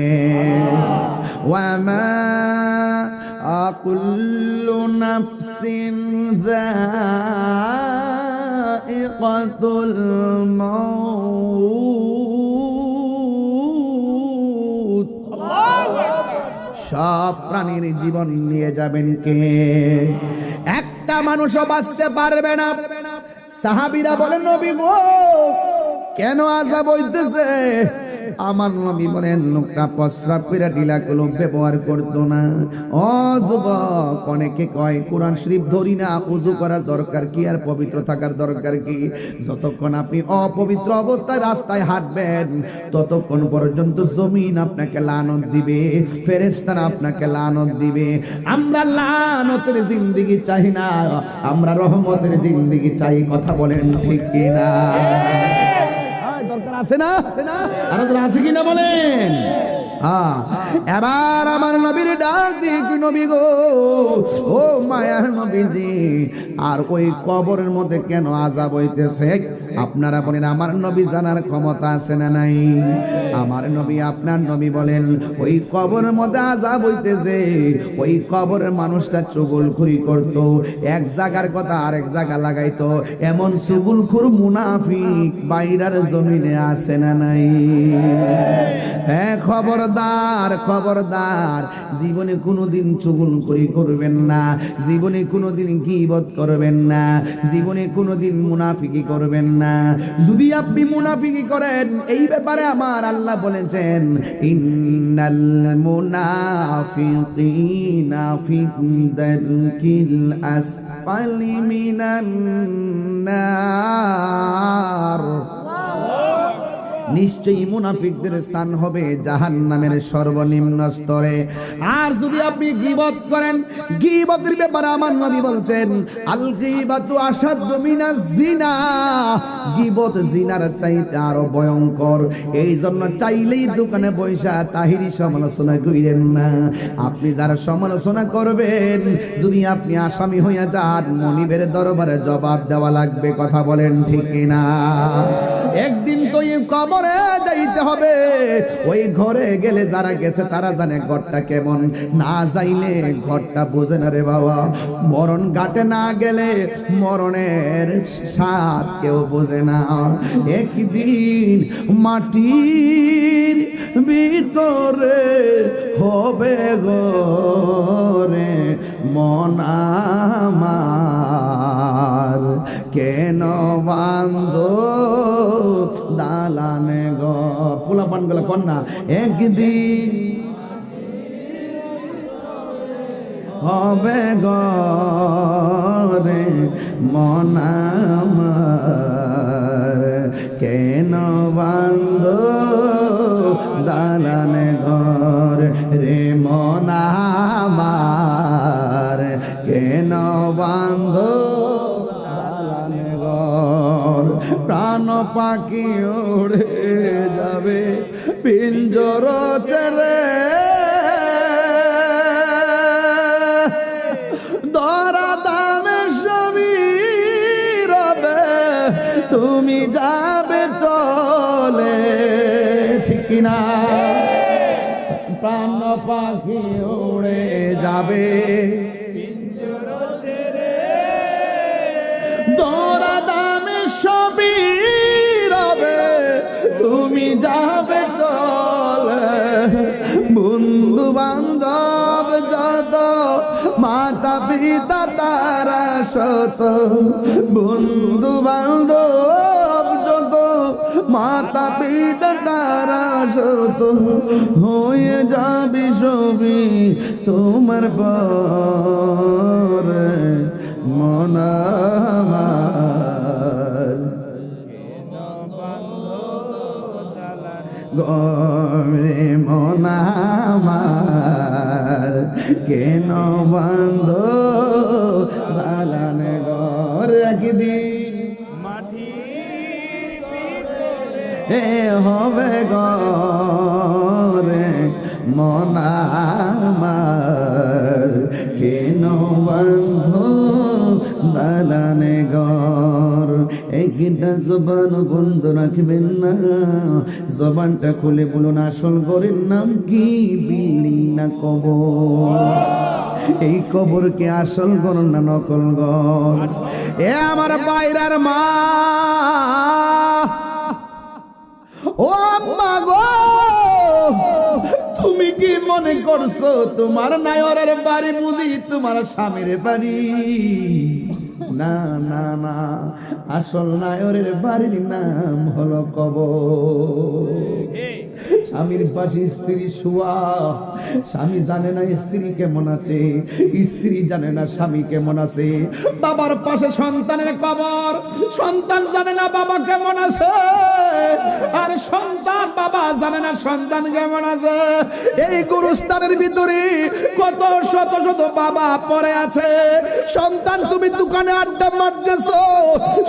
ওয়ামা কুল্লু নাফসিন যায়িকাতুল মাউত। সব প্রাণীর জীবন নিয়ে যাবেন কে? একটা মানুষও বাঁচতে পারবে না। সাহাবীরা বলেন নবী গো কেন আযাব হইতেছে? আমার নবী বলেন লোকটা প্রস্রাব করে ঢিলাগুলো ব্যবহার করতো না। ও যুবক, অনেকে কয় কোরআন শরীফ ধরি না, ওযু করার দরকার কি আর পবিত্র থাকার দরকার কি? যতক্ষণ আপনি অপবিত্র অবস্থায় রাস্তায় হাঁটবেন ততক্ষণ পর্যন্ত জমিন আপনাকে লানত দিবে, ফেরেশতারা আপনাকে লানত দিবে। আমরা লানতের জিন্দেগি চাই না, আমরা রহমতের জিন্দেগি চাই। কথা বলেন ঠিক কিনা? দরকার আছে না? আর আছে কিনা বলেন? এবার আমার নবীর ডাক দিয়ে কি নবী গো, ও মায়ার নবীজি, আর ওই কবরের মধ্যে কেন আযাব হইতেছে আপনারা বলেন? আমার নবী জানার ক্ষমতা আছে না নাই? আমার নবী, আপনার নবী বলেন ওই কবরের মধ্যে আযাব হইতেছে, ওই কবরের মানুষটা চুগলখুরি করত, এক জায়গার কথা আরেক জায়গা লাগাইতো। এমন চুগলখুর মুনাফিক বাইরের জমিনে আছে না নাই? হ্যাঁ, খবরদার খবরদার, জীবনে কোনোদিন চুগলখুরি করবেন না, জীবনে কোনোদিন গীবত করবেন না, জীবনে কোনোদিন মুনাফিকি করবেন না। যদি আপনি মুনাফিকি করেন, এই ব্যাপারে আমার আল্লাহ বলেছেন ইন্নাল মুনাফিকিনা ফি দারকিল আসফালি মিনান নার। নিশ্চয়ই মুনাফিকদের স্থান হবে জাহান্নামের সর্বনিম্ন স্তরে। আর যদি আপনি গীবত করেন, গীবতের ব্যাপারে আমার নবী বলছেন আল গীবাতু আশাদ্দু মিনাজ জিনা, গীবত জিনার চাইতে আরো ভয়ঙ্কর। এই জন্য চাইলেই দোকানে বৈশা তাহিরি সমালোচনা করেন না। আপনি যারা সমালোচনা করবেন, যদি আপনি আসামি হইয়া যান, মনিবের দরবারে জবাব দেওয়া লাগবে। কথা বলেন ঠিক কিনা? একদিন তো এই কবরে যাইতে হবে। ওই ঘরে গেলে যারা গেছে তারা জানে ঘরটা কেমন, না যাইলে ঘরটা বোঝে না রে বাবা। মরণ ঘাটে না গেলে মরণের স্বাদ কেউ বোঝে না। একদিন মাটির ভিতরে হবে ঘরে মন আমার, কেন বান্ধ দালানে গো। পোলা পান গেল কন্যা, একদিন হবে ঘরে মন আমার, কেন বান্ধ দালানে ঘর রে মন আমার, কেন বান্ধ দালানে ঘর। প্রাণ পাখি উড়ে যাবে পিঞ্জর ছেড়ে, ধরা দামে সবই রবে, তুমি যাবে চলে। ঠিক কিনা? প্রাণ পাখি উড়ে যাবে ধরা দামে সবই রবে, তুমি যাবে চলে। বন্ধু বান্ধব যত, মাতা পিতা তারা শত, বন্ধু বান্ধব যত, মাতা পিতা তারা শত, হয়ে যাবি সবই তোমার পরে মন আমার, গরে মন আমার, কেন বান্ধ দালানে ঘর। একদিন মাটির ভিতরে হবে ঘরে মন আমার, কেন বান্ধ দালানে ঘর। একটা জবান বন্ধ রাখবেন না, জবানটা খুলে বলুন আসল ঘরের নাম কি, বিল্ডিং না কবর? এই কবর কি আসল ঘর না নকল ঘর? এ আমার বাইরার মা, ও আম্মা গো, তুমি কি মনে করছো তোমার নায়রের বাড়ি বুঝি তোমার স্বামীর বাড়ি? না না না, আসল নায়রের বাড়ির নাম হলো কবর। স্বামীর পাশে স্ত্রী শোয়া, স্বামী জানে না স্ত্রী কেমন আছে, স্ত্রী জানে না স্বামী কেমন আছে। বাবার পাশে সন্তানের কবর, সন্তান জানে না বাবা কেমন আছে, আর সন্তান বাবা জানে না সন্তান কেমন আছে। এই গুরুস্থানের ভিতরে কত শত শত বাবা পড়ে আছে। সন্তান তুমি দোকানে আড্ডা মারতেছো,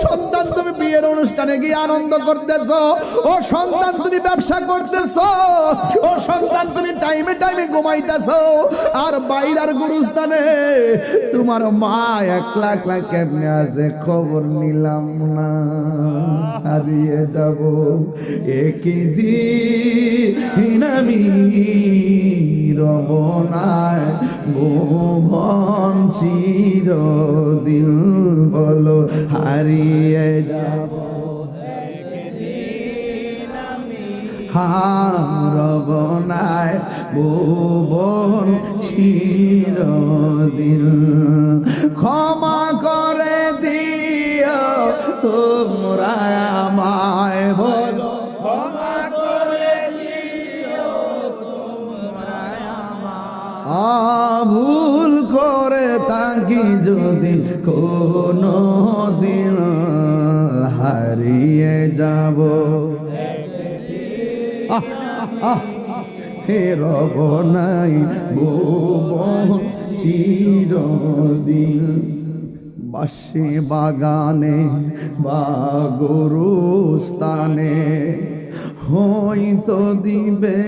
সন্তান তুমি বিয়ের অনুষ্ঠানে গিয়ে আনন্দ করতেছো, ও সন্তান তুমি ব্যবসা করতেছো, ও সন্তান তুমি টাইমে টাইমে ঘুমাইতেছো, আর বাইরের গুরুস্থানে তোমার মা একলা একলা কেমনে আছে খবর নিলাম না। হারিয়ে যাব একই দিন আমি রবনায় ভুবন চিরদিন, বলো হারিয়ে যাব রবনায় ভুবন চিরদিন। ক্ষমা করে দিও তোমরা আমায়, বলো ক্ষমা করে দিও তোমরা আমায়। ভুল করে থাকি যদি কোনো দিন, হারিয়ে যাব হে রবনাই ভুবন চিরদিন। বাঁশি বাগানে বা গরুস্থানে হয়তো দিবে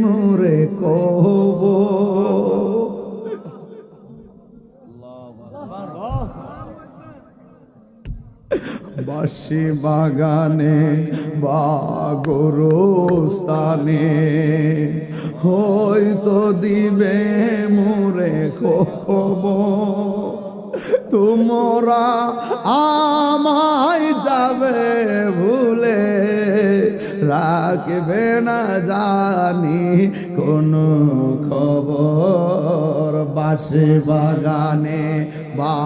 মোরে কবর। বাঁশি বাগানে বা গরুস্থানে হয়তো দিবে মোরে খবর। তোমরা আমায় যাবে ভুলে, রাখবে না জানি কোনো খবর। বাঁশি বাগানে বা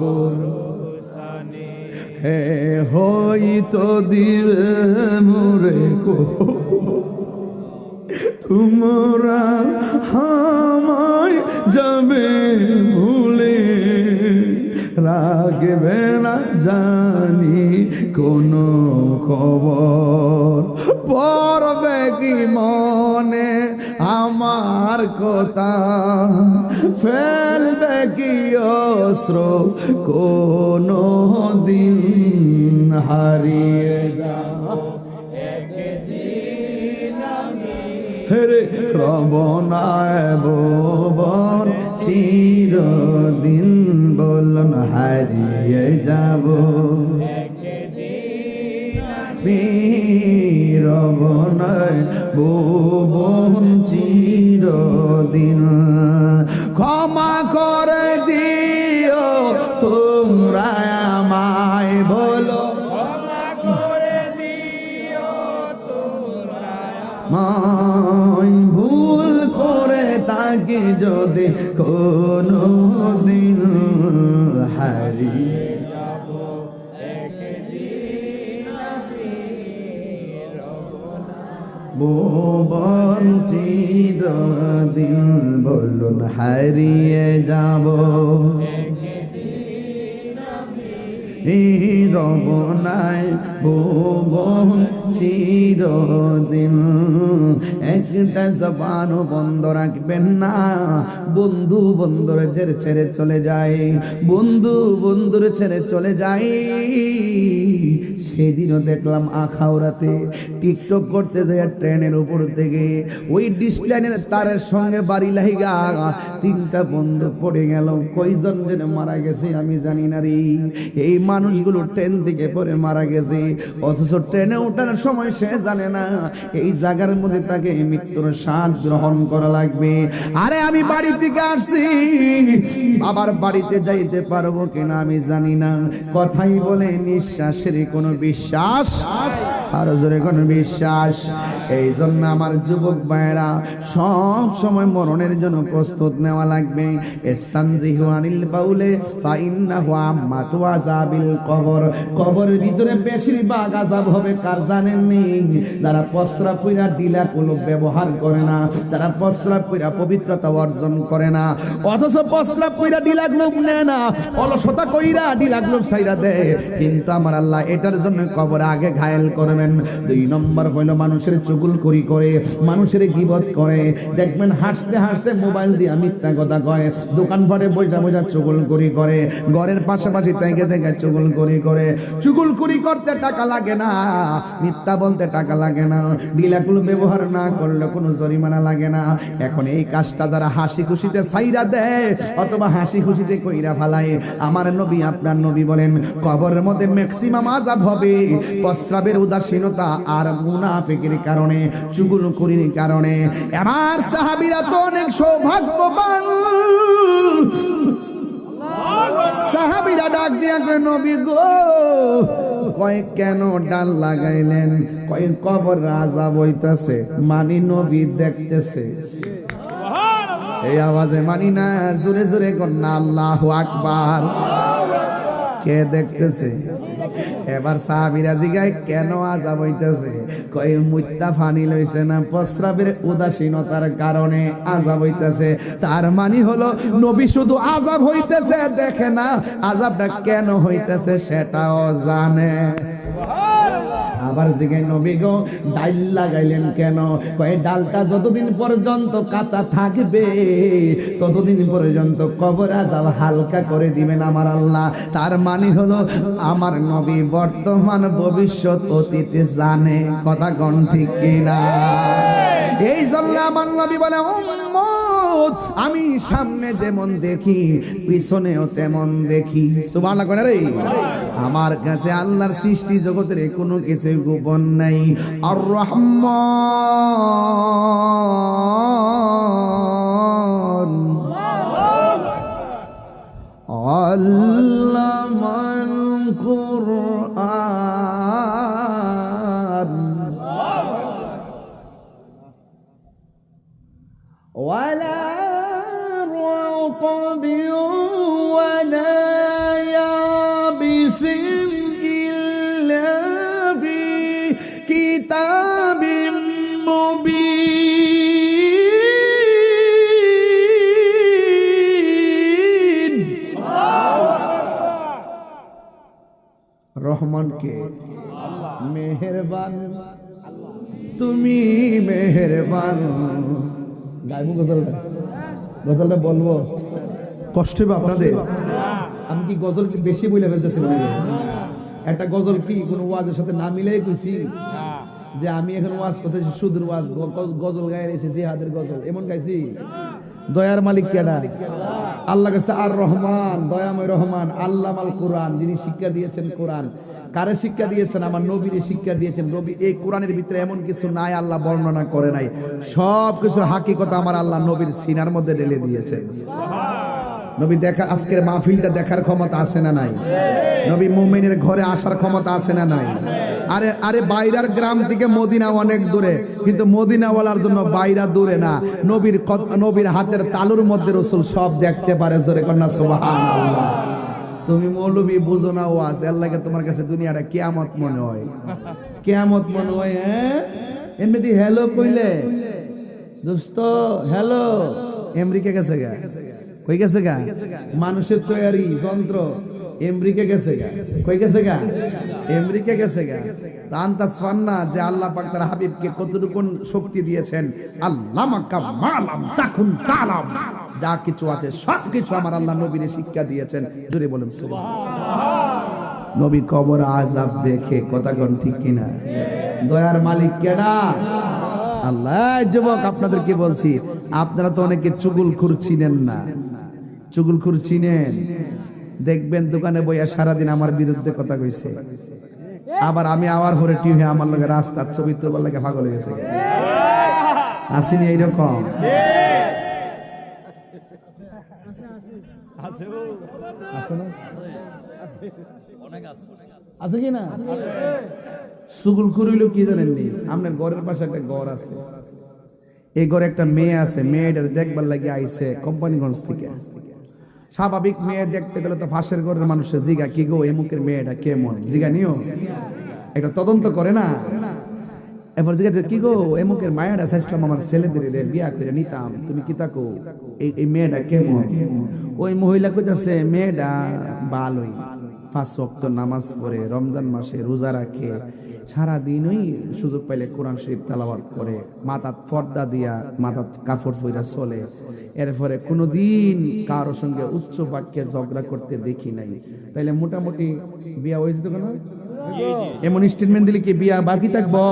গরুস্থানে হে হয়তো দিবে মোরে তোমরা আমায় যাবে ভুলে, রাখবে না জানি কোনো খবর। পড়বে কি মনে আমার কথা, ফেলবে কি অস্ত্র কোনো দিন, হারিয়ে যাব হেরে রবনায় ভুবন চিরদিন, বলুন হারিয়ে যাব রবনায় ভুবন চিরদিন। ক্ষমা করে দিও তোমরা আমায়, বলো ক্ষমা করে দিও তোমরা আমায়। ভুল করে তাকে যদি কোনো দিন, হারিয়ে যাব একদিন আমি ভুবন চিরদিন, বলুন হারিয়ে যাব রবনায় ভুবন চিরদিন। একটা জবানও বন্ধ রাখবেন না। বন্ধু বন্ধুর ছেড়ে চলে যায়, বন্ধু বন্ধুর ছেড়ে চলে যায়। সেদিনও দেখলাম আখাউড়াতে টিকটক করতে যায় ট্রেনের উপর থেকে ওই ডিসলাইনের তারের সঙ্গে বাড়ি লাইগা 3টা বন্ধু পড়ে গেল। কয়জন যেন মারা গেছে আমি জানি না রে। এই মানুষগুলো ট্রেন থেকে পড়ে মারা গেছে, অথচ ট্রেনে ওঠার সময় সে জানে না এই জায়গার মধ্যে তাকে মৃত্যুর স্বাদ গ্রহণ করা লাগবে। আরে আমি বাড়ি থেকে আসছি, আবার বাড়িতে যাইতে পারবো কিনা আমি জানি না। কথাই বলে নিঃশ্বাসের কোনো বিশ্বাস, আরো জোরে কোনো বিশ্বাস। এই জন্য আমার যুবক ভাইরা সব সময় মরণের জন্য প্রস্তুত নেওয়া লাগবে। ইস্তানজিহু আনিল বাউলে ফাইন্নাহু আম্মাতু আযাবিল কবর। কবরের ভিতরে বেশিরভাগ আযাব হবে কার জানেন? জানেননি, যারা প্রস্রাব কইরা ডিলা কোনো ব্যবহার করে না, তারা প্রস্রাব কইরা পবিত্রতা অর্জন করে না, অথচ প্রস্রাব কইরা ডিলা গ্লোব নেয় না, অলসতা কইরা ডিলা গ্লোব ছাইরা দেয়। কিন্তু আমার আল্লাহ এটার জন্য কবর আগে ঘায়েল করবেন। 2 নম্বর হইল মানুষের চুগলখড়ি করে, মানুষের গীবত করে। দেখবেন হাসতে হাসতে মোবাইল দিয়ে মিথ্যা কথা কয়, দোকানপাটে বইটা বইটা চুগলখড়ি করে, ঘরের পাশাপাশি থেকে থেকে চুগলখড়ি করে। চুগলখড়ি করতে টাকা লাগে না, মিথ্যা বলতে টাকা লাগে না, ডিলাগুলো ব্যবহার না করলে কোনো জরিমানা লাগে না। এখন এই কাজটা যারা হাসি খুশিতে ছাইরা দেয় অথবা হাসি খুশিতে কইরা ফালায়, আমার নবী আপনার নবী বলেন কবরের মধ্যে ম্যাক্সিমাম আযাব হবে প্রস্রাবের উদাসীনতা আর মুনাফিকের কারণে, চুগলখড়ির কারণে। আমার সাহাবীরা তো অনেক সৌভাগ্যবান। সাহাবীরা ডাক দিয়া কয় নবী গো, কয় কেন ডাল লাগাইলেন? কয় কবর আযাব হইতাছে, মানি নবী দেখতেছে। এই আওয়াজে মানি না, জোরে জোরে কন্যা আল্লাহু আকবার। কে দেখতেছে? এবার সাহাবীরা জিগায় কেন আযাব হইতেছে? কয় মুত্তা ফানি লইছে না, প্রস্রাবের উদাসীনতার কারণে আযাব হইতেছে। তার মানে হলো নবী শুধু আযাব হইতেছে দেখে না, আযাবটা কেন হইতেছে সেটাও জানে। আবার জিগায় নবী গো ডাল লাগাইলেন কেন? কয় ডালটা যতদিন পর্যন্ত কাঁচা থাকবে ততদিন পর্যন্ত কবর আযাব হালকা করে দিবেন আমার আল্লাহ। তার মানে হলো আমার নবী বর্তমান ভবিষ্যৎ অতীত জানে। কথা কোন ঠিক কিনা? এই জন্য আমার নবী বলে উম্মত আমি সামনে যেমন দেখি পিছনেও তেমন দেখি। সুবহানাল্লাহ কয় রে। আমার কাছে আল্লাহর সৃষ্টি জগতের কোনো কিছু গোপন নাই। আর রহমান আল্লামাল কুরআন ওয়ালা রাতাবি ওয়ালা ইয়াবিসিন ইল্লা ফি কিতাবিম মুবিন। রহমান কে? মেহেরবান, তুমি মেহেরবান। গাইবো গজলটা, গজলটা বলবো, কষ্ট হবে আপনাদের। আমি কি গজল বেশি বলে ফেলতেছি মনে হয়? একটা গজল কি কোনো ওয়াজের সাথে না মিলাই কইছি যে আমি এখন ওয়াজ করতেছি, সুদূর ওয়াজ, গজল গায়ে এসেছি, জিহাদের গজল এমন গাইছি? দয়ার মালিক কেনা? আল্লাহ কাছে আর রহমান, দয়াময় রহমান, আল্লামাল কোরআন, যিনি শিক্ষা দিয়েছেন কোরআন। কারে শিক্ষা দিয়েছেন? আমার নবীর শিক্ষা দিয়েছেন। নবী এই কোরআনের ভিতরে এমন কিছু নাই আল্লাহ বর্ণনা করে নাই, সব কিছুর হাকিকত আমার আল্লাহ নবীর সিনার মধ্যে ঢেলে দিয়েছেন। নবী দেখা, আজকের মাহফিলটা দেখার ক্ষমতা আছে না নাই? নবী মুমিনের ঘরে আসার ক্ষমতা আছে না নাই? আরে আরে বাইরের গ্রাম থেকে মদিনা অনেক দূরে, কিন্তু মদিনাওয়ালার জন্য বাইরা দূরে না। নবীর হাতের তালুর মধ্যে রাসূল সব দেখতে পারে। জোরে কন্যা সুবহানাল্লাহ। তুমি মৌলবি বুঝো না ওয়াজ, আল্লাহকে তোমার কাছে দুনিয়াটা কিয়ামত মনে হয়, কিয়ামত মনে হয়। হ্যাঁ এমনি হ্যালো কইলে দোস্ত হ্যালো, আমেরিকা গেছে গা, কই গেছে গা? মানুষের তৈরি যন্ত্র আমেরিকা গেছে গা, কই গেছে গা? আমেরিকা গেছে গা। তান্তাস ফান্না যে আল্লাহ পাক তার হাবিবকে কতটুকু শক্তি দিয়েছেন। আল্লামাকা মালাম তাকুন তালাম, যা কিছু আছে সব কিছু আমার আল্লাহ নবীর শিক্ষা দিয়েছেন। জোরে বলেন সুবহানাল্লাহ। নবী কবর আযাব দেখে, কথা কোন ঠিক কিনা? দয়ার মালিক কেডা? আল্লাহ। যুবক আপনাদের কি বলছি, আপনারা তো অনেকে চুগলখুর চিনেন না। চুগলখুর চিনেন? দেখবেন দোকানে বইয়া সারাদিন আমার বিরুদ্ধে কথা কইছে, আবার আমি আওয়ার পরে টিভি আমার লগে রাস্তার ছবি তোলার লাগে পাগল হয়ে গেছে। আসেনি এইরকম? আছে কি না? চুগলখুর হইল কি জানেননি? আপনার ঘরের পাশে একটা ঘর আছে, এই ঘরে একটা মেয়ে আছে, মেয়েটার দেখবার লাগে আইছে কোম্পানিগঞ্জ থেকে। স্বাভাবিক মেয়ে দেখতে গেলে তো পাশের ঘরের মানুষের জিগা কি গো এই মুখের মেয়েটা কেমন, জিগা নিও একটা তদন্ত করে না? এরপর জিজ্ঞাসা কি গো এমুকের মায়েরা চাইছিলাম আমার ছেলেদের বিয়া করে নিতাম, তুমি কি তাকো এই মেয়েটা কেমন? ওই মহিলা কইতাছে মেয়েটা ভালোই, 5 ওয়াক্ত নামাজ পড়ে, রমজান মাসে রোজা রাখে, সারাদিন ওই সুযোগ পাইলে কোরআন শরীফ তেলাওয়াত করে, মাথাত পর্দা দিয়া মাথাত কাপড় পইরা চলে, এরপরে কোনোদিন কারোর সঙ্গে উচ্চ বাক্যে ঝগড়া করতে দেখি নাই। তাইলে মোটামুটি বিয়া হয়েছে তো কেন? এমন স্টেটমেন্ট দিলে কি বিয়া বাকি থাকবো?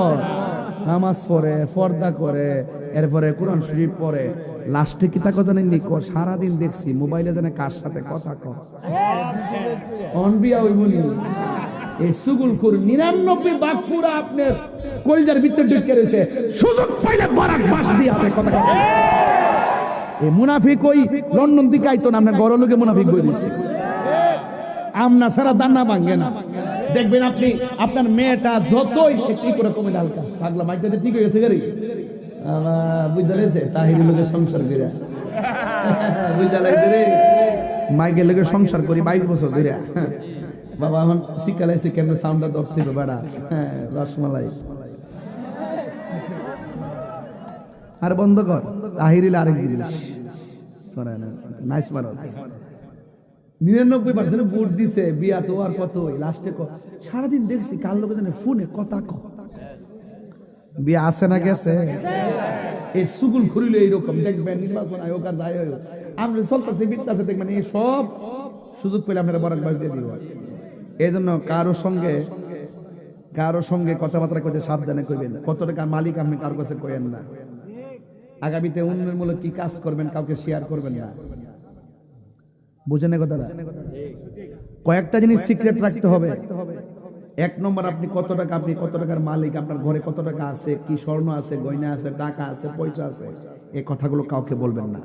নামাজ পড়ে, পর্দা করে, এরপরে কোরআন শরীফ পড়ে, লাস্টে কি তাকে জানেননি সারাদিন দেখছি মোবাইলে জানে কার সাথে কথা কয়। অন বিয়া হইব নি? এই সুগুল করে 99 ভাগ পুরা আপনার কলজার ভিতর ঢুকে রয়েছে, সুযোগ পাইলে বারাক বাস দিয়ে হাতে কথা কয়। এই মুনাফিক ওই লন্ডন থেকে আইতো না, আপনার গড় লোকে মুনাফিক বই দিচ্ছে, আমনা সারা দান্না ভাঙ্গে না। দেখবেন আপনি আপনার মেয়েটা যতই একটু করে কমে হালকা পাগলা মাইকটাতে ঠিক হয়ে গেছে গাড়ি বুঝতে লেগেছে তাহিরি লোকের সংসার করে বুঝা লাগছে রে, মাইকের লোকের সংসার করি 22 বছর ধরে। বাবা এখন শিক্ষা লাগছে কেন সাউন্ডটা দশ থেকে বাড়া। হ্যাঁ রসমালাই আর বন্ধ কর, তাহিরিল আরেক জিনিস নাইস মারো। 99% ভোট দিছে, বিয়া তো আর কত লাস্টে সারাদিন দেখছি কার লোক জানে ফোনে কথা বিয়া আছে না গেছে। এই সুগুল খুলিলে এইরকম দেখবেন, নির্বাচন আয়োগ আর যাই হোক আমরা চলতেছে বিত্তাছে, দেখবেন এই সব সুযোগ পেলে আপনারা বরাক বাস দিয়ে দিব। এই জন্য কারো সঙ্গে কথাবার্তা করতে সাবধানে করবেন, কত টাকার মালিক আপনি কারো কাছে কইেন না। আগামীতে উন্নয়নমূলক কি কাজ করবেন কাউকে শেয়ার করবেন না, বুঝেন কথাটা? কয়েকটা জিনিস সিক্রেট রাখতে হবে। 1 নম্বর আপনি কত টাকার মালিক, আপনার ঘরে কত টাকা আছে, কি স্বর্ণ আছে, গয়না আছে, টাকা আছে, পয়সা আছে, এই কথাগুলো কাউকে বলবেন না।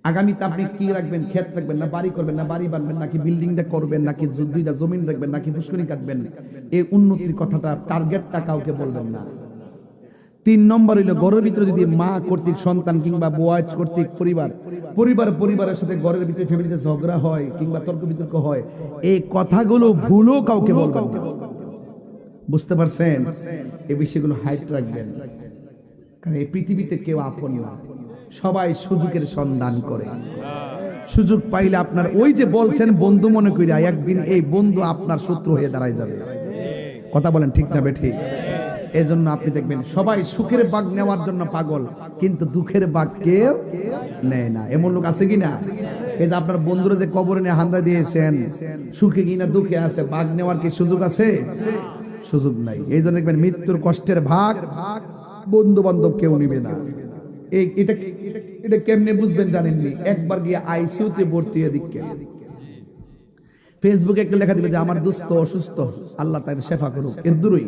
আগামীতে আপনি কি রাখবেন, ক্ষেত রাখবেন না বাড়ি করবেন না বাড়ি বানবেন, নাকি বিল্ডিংটা করবেন, নাকি 2টা জমিন রাখবেন, নাকি ফুসকুনি কাটবেন, এই উন্নতির কথাটা টার্গেটটা কাউকে বলবেন না। 3 নম্বর হইলো ঘরের ভিতরে যদি মা কর্তৃক সন্তান কিংবা বয়স কর্তৃক পরিবারের সাথে ঘরের ভিতরে ফ্যামিলিতে ঝগড়া হয় কিংবা তর্ক বিতর্ক হয়, এই কথাগুলো ভুলও কাউকে বলবেন না। বুঝতে পারছেন? এই বিষয়গুলো হাইট রাখবেন, কারণ এই পৃথিবীতে কেউ আপন না, সবাই সুযোগের সন্ধান করে। সুযোগ পাইলে আপনার ওই যে বলছেন বন্ধু মনে কইরা, একদিন এই বন্ধু আপনার শত্রু হয়ে দাঁড়ায় যাবে। কথা বলেন ঠিক না বেঠিক? এই জন্য আপনি দেখবেন সবাই সুখের ভাগ নেওয়ার জন্য পাগল, কিন্তু দুঃখের ভাগ কেউ নেয় না। এমন লোক আছে কিনা? এই যে আপনার বন্ধুরা যে কবরে নিয়ে হান্দা দিয়েছেন, সুখে কিনা দুঃখে আছে, ভাগ নেওয়ার কি সুযোগ আছে? সুযোগ নাই। এই জন্য দেখবেন মৃত্যুর কষ্টের ভাগ বন্ধু বান্ধব কেউ নিবে না। এটা কেমনে বুঝবেন জানেননি? একবার গিয়ে আইসিইউতে ভর্তি হয়ে দিকে ফেসবুকে একটা লেখা দিবে যে আমার দোস্ত অসুস্থ, আল্লাহ তাকে শেফা করুক। এর দূরই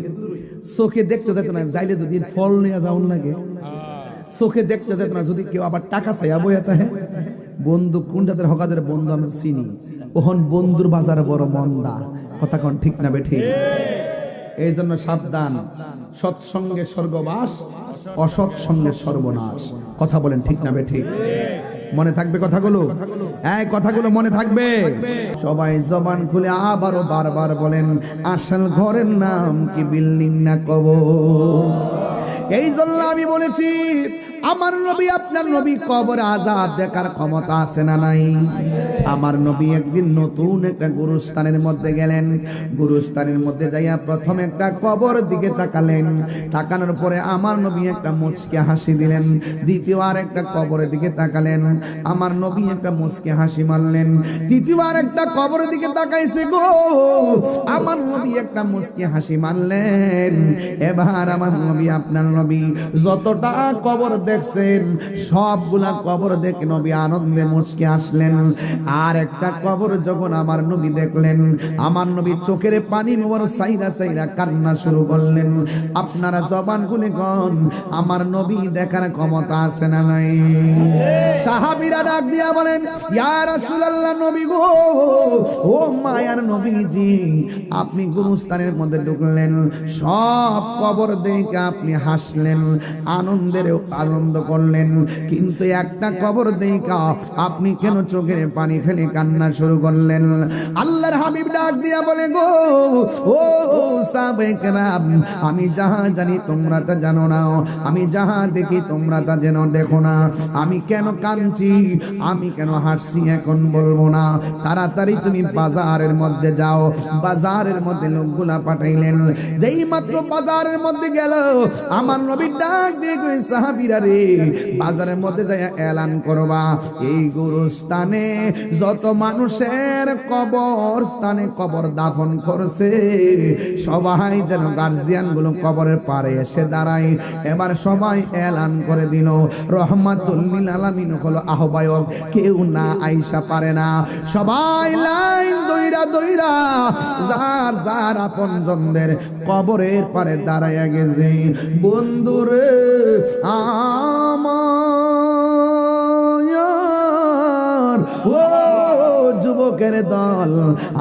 চোখে দেখতে যেত না, যাইলে যদি ফল নিয়ে যাওন লাগে, চোখে দেখতে যেত না, যদি কেউ আবার টাকা চাইয়া বইয়া থাকে, বন্ধু কোন জাতের হকাদের বন্ধু আমরা চিনি, ওহন বন্ধুর বাজার বড় মন্দা। কথা কোন ঠিক না বেঠিক? এই জন্য সাবধান, সৎসঙ্গে স্বর্গবাস, অসৎ সঙ্গে সর্বনাশ। কথা বলেন ঠিক না বেঠিক? মনে থাকবে কথাগুলো? এই কথাগুলো মনে থাকবে। সবাই জবান খুলে আবারও বারবার বলেন, আসল ঘরের নাম কি বিল্ডিং না কবর? এই জন্য আমি বলেছি আমার নবী আপনার নবী কবর আযাব দেখার ক্ষমতা আছে না নাই? আমার নবী একদিন নতুন একটা গুরুস্থানের মধ্যে গেলেন, গুরুস্থানের মধ্যে যাইয়া প্রথমে একটা কবর দিকে তাকালেন, তাকানোর পরে আমার নবী একটা মুচকি হাসি দিলেন। দ্বিতীয় আর একটা কবরের দিকে তাকালেন, আমার নবী একটা মুচকি হাসি মারলেন। তৃতীয় আর একটা কবরের দিকে তাকাইছে গো, আমার নবী একটা মুচকি হাসি মারলেন। এবার আমার নবী আপনার নবী যতটা কবর দেখছেন সবগুলা কবর দেখে নবী আনন্দে মুচকি হাসলেন। আর একটা কবর যখন আমার নবী দেখলেন, আমার নবী চোখের পানি বড় সাইরা সাইরা কান্না শুরু করলেন। আপনারা জবান খুলে কোন আমার নবী দেখার ক্ষমতা আছে না নাই? সাহাবীরা ডাক দিয়া বলেন, ইয়া রাসূলুল্লাহ, নবী গো, ও মায়ার নবীজি, আপনি গুরুস্থানের মধ্যে ঢুকলেন, সব কবর দেখে আপনি হাসলেন, আনন্দের আনন্দ করলেন, কিন্তু একটা কবর দেখা আপনি কেন চোখের পানি ফেলে কান্না শুরু করলেন? আল্লাহর হাবিব ডাক দিয়া বলে, গো ও সাহাবায়ে কেরাম, আমি যাহা জানি তোমরা তা জানো না, আমি যাহা দেখি তোমরা তা যেন দেখো না। আমি কেন কাঁদছি, আমি কেন হাসছি এখন বলবো না। তাড়াতাড়ি তুমি বাজারের মধ্যে যাও। বাজারের মধ্যে লোকগুলা পাঠাইলেন। যেই মাত্র বাজারের মধ্যে গেল, আমার নবী ডাক দিয়ে কই, সাহাবীরা রে, বাজারের মধ্যে যায় এলান করবা, এই গুরুস্থানে যত মানুষের কবর স্থানে কবর দাফন করছে, সবাই যেন গার্জিয়ান গুলো কবরের পারে এসে দাঁড়ায়। এবার সবাই এলান করে দিল, রহমাতুল লিল আলামিন হলো আহ্বায়ক, কেউ না আইসা পারে না। সবাই লাইন দইরা দইরা যার যার আপনজনদের কবরের পারে দাঁড়াইয়া গেছে। বন্ধুরে আমার ও যুবকের দল,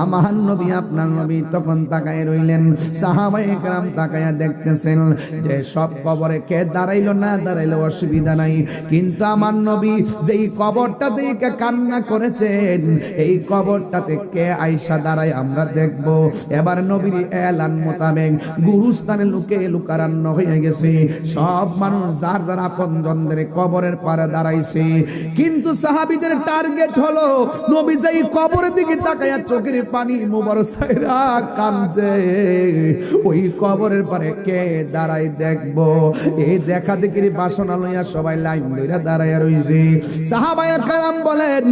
আমার নবী আপনার নবী তখন তাকায় রইলেন। সাহাবায়ে কেরাম তাকায়া দেখতেছেন যে সব কবরে কে দাঁড়াইলো না দাঁড়াইলো অসুবিধা নাই, কিন্তু আমার নবী যেই কবরটা দেখে কান্না করেছেন, এই কবরটাতে কে আইসা দাঁড়ায় আমরা দেখব। এবার নবীর এলান মোতাবেক গুরুস্থানে লুকে লুকারান্ন হয়ে গেছে। সব মানুষ যার যার আপনজনদের কবরের পারে দাঁড়াইছে, কিন্তু সাহাবীদের টার্গেট হলো নবী যেই কবরের দিকে তাকায়া চোখের পানি মোবারক সাইরা কাঁদছে, ওই কবরের পারে কে দাঁড়ায় দেখব। এই দেখা দেখির বাসনা লইয়া সবাই লাইন ধরে দাঁড়ায় রইছে। সাহাবায়ে কেরাম বলেন,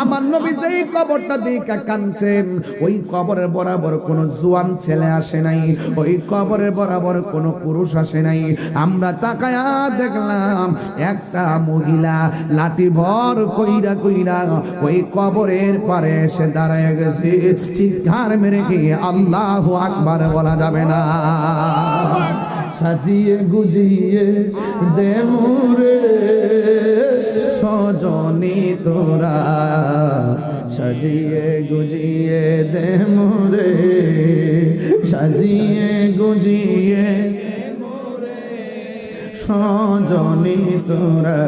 আমার নবী যেই কবরটা দিকে কাঁদছেন, ওই কবরের বরাবর কোনো জোয়ান ছেলে আসে নাই, ওই কবরের বরাবর কোনো পুরুষ আসে নাই। আমরা তাকায়া দেখলাম একটা মহিলা লাঠি ভর কইরা কইরা ওই কবরের পারে এসে দাঁড়ায় গেছে। চিৎকার মেরে কি আল্লাহু আকবার বলা যাবে না? সাজিয়ে গুজিয়ে দে মোরে সজনী তোরা, সাজিয়ে গুজিয়ে দে মোরে, সাজিয়ে গুজিয়ে সজনী তোরা,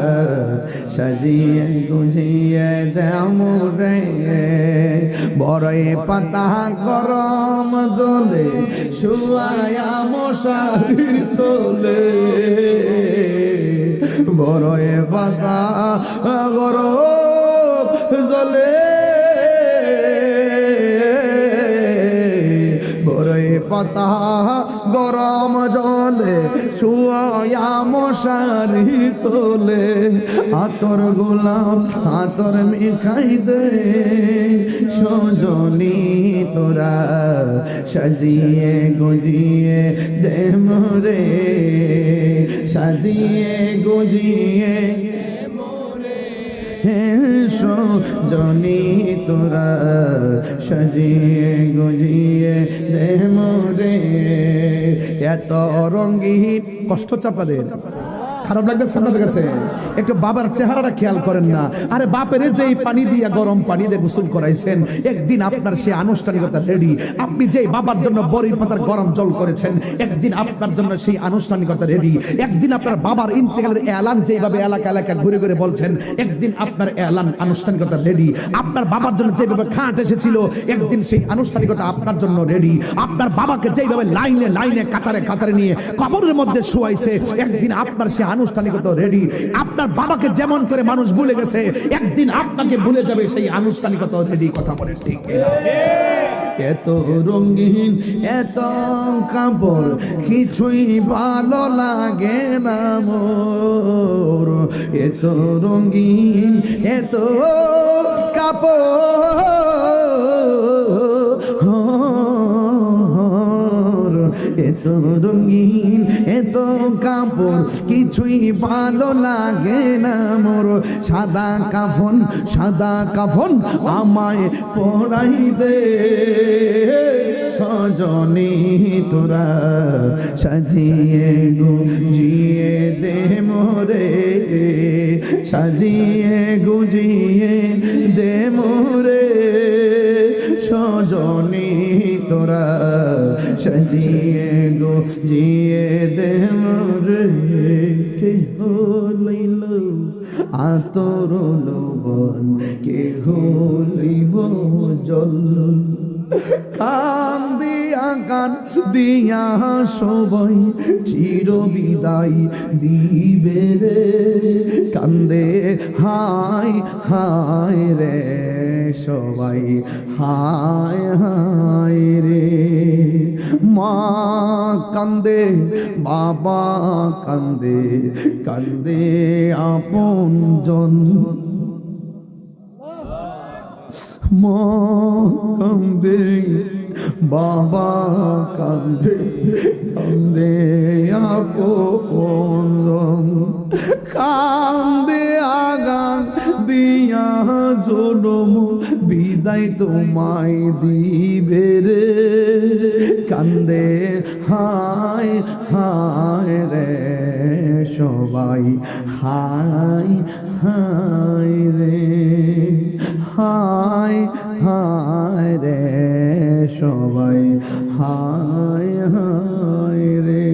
সাজিয়ে গুজিয়ে দে মোরে। বড়ই পাতা গরম জলে শুয়ায়া মশারির তোলে, বড়ই পাতা গরম জলে, বড়ই পাতা গরম জলে শুয়া মশারি তোলে। আতর গোলাপ আতর মিখাই দে সজনী তোরা, সাজিয়ে গুজিয়ে দে মোরে, সাজিয়ে গুজিয়ে সজনী তোরা, সাজিয়ে গুজিয়ে দে মোরে। এত রঙিন কষ্ট চাপাদের খারাপ লাগতেছে আপনাদের কাছে? একটু বাবার চেহারাটা খেয়াল করেন না। আরে বাপের যেই পানি দিয়া গরম পানি দিয়ে গোসল করাইছেন, একদিন আপনার সেই আনুষ্ঠানিকতা রেডি। আপনি যেই বাবার জন্য বড়ি পাতার গরম জল করেছেন, একদিন আপনার জন্য সেই আনুষ্ঠানিকতা রেডি। একদিন আপনার বাবার ইন্তেকালের এলান যেভাবে এলাকা এলাকা ঘুরে ঘুরে বলছেন, একদিন আপনার এলান আনুষ্ঠানিকতা রেডি। আপনার বাবার জন্য যেভাবে খাট এসেছিল, একদিন সেই আনুষ্ঠানিকতা আপনার জন্য রেডি। আপনার বাবাকে যেভাবে লাইনে লাইনে কাতারে কাতারে নিয়ে কবরের মধ্যে শুয়াইছে, একদিন আপনার সেই আনুষ্ঠানিকতা রেডি। আপনার বাবাকে যেমন করে মানুষ ভুলে গেছে, একদিন আপনাকে ভুলে যাবে সেই আনুষ্ঠানিকতা রেডি। কথা বলে ঠিক? এত রঙিন এত কাপড় কিছুই ভালো লাগে না মোর, এত রঙিন এত কাপড়, এত রঙিন এত কাপড় কিছুই ভালো লাগে না মোর। সাদা কাফন সাদা কাফন আমায় পরাই দে সজনী তোরা, সাজিয়ে গুজিয়ে দে মোরে, সাজিয়ে গুজিয়ে দে মোরে, সজনী তোরা, সাজিয়ে গুজিয়ে দে মোরে। কে হইল আতর লবণ কেহ লইব জল কান্দিয়া গান দিয়া সবাই চির বিদায় দিবে রে কান্দে হায় হায় রে সবাই হায় হায় রে মা কান্দে বাবা কান্দে কান্দে আপন জন মা কান্দে বাবা কান্দে কান্দে আপন কান্দে আগান দিয়া জনম বিদায় তোমায় দিবে রে কান্দে হায় হায় রে সবাই হায় হায় রে হায় হায় রে সবাই হায় হায় রে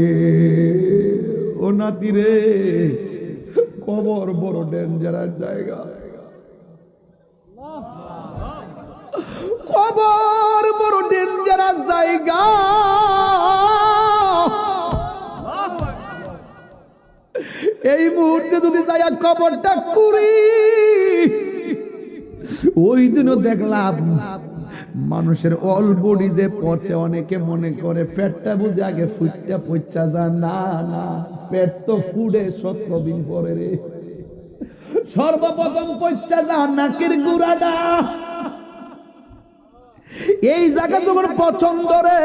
ও নাতি রে কবর বড় ডেঞ্জারাস জায়গা কবর বড় ডেঞ্জারাস জায়গা এই মুহূর্তে যদি যাইয়া কবরটা কুড়ি ওই দিনও দেখলাম মানুষের অল বডি যে পচে অনেকে মনে করে পেটটা বুঝে আগে ফুটটা পচা যা না না পেট তো ফুডে 17 দিন পরে রে সর্বপ্রথম পচা যা নাকের গুড়াটা এই জায়গা যখন পছন্দ রে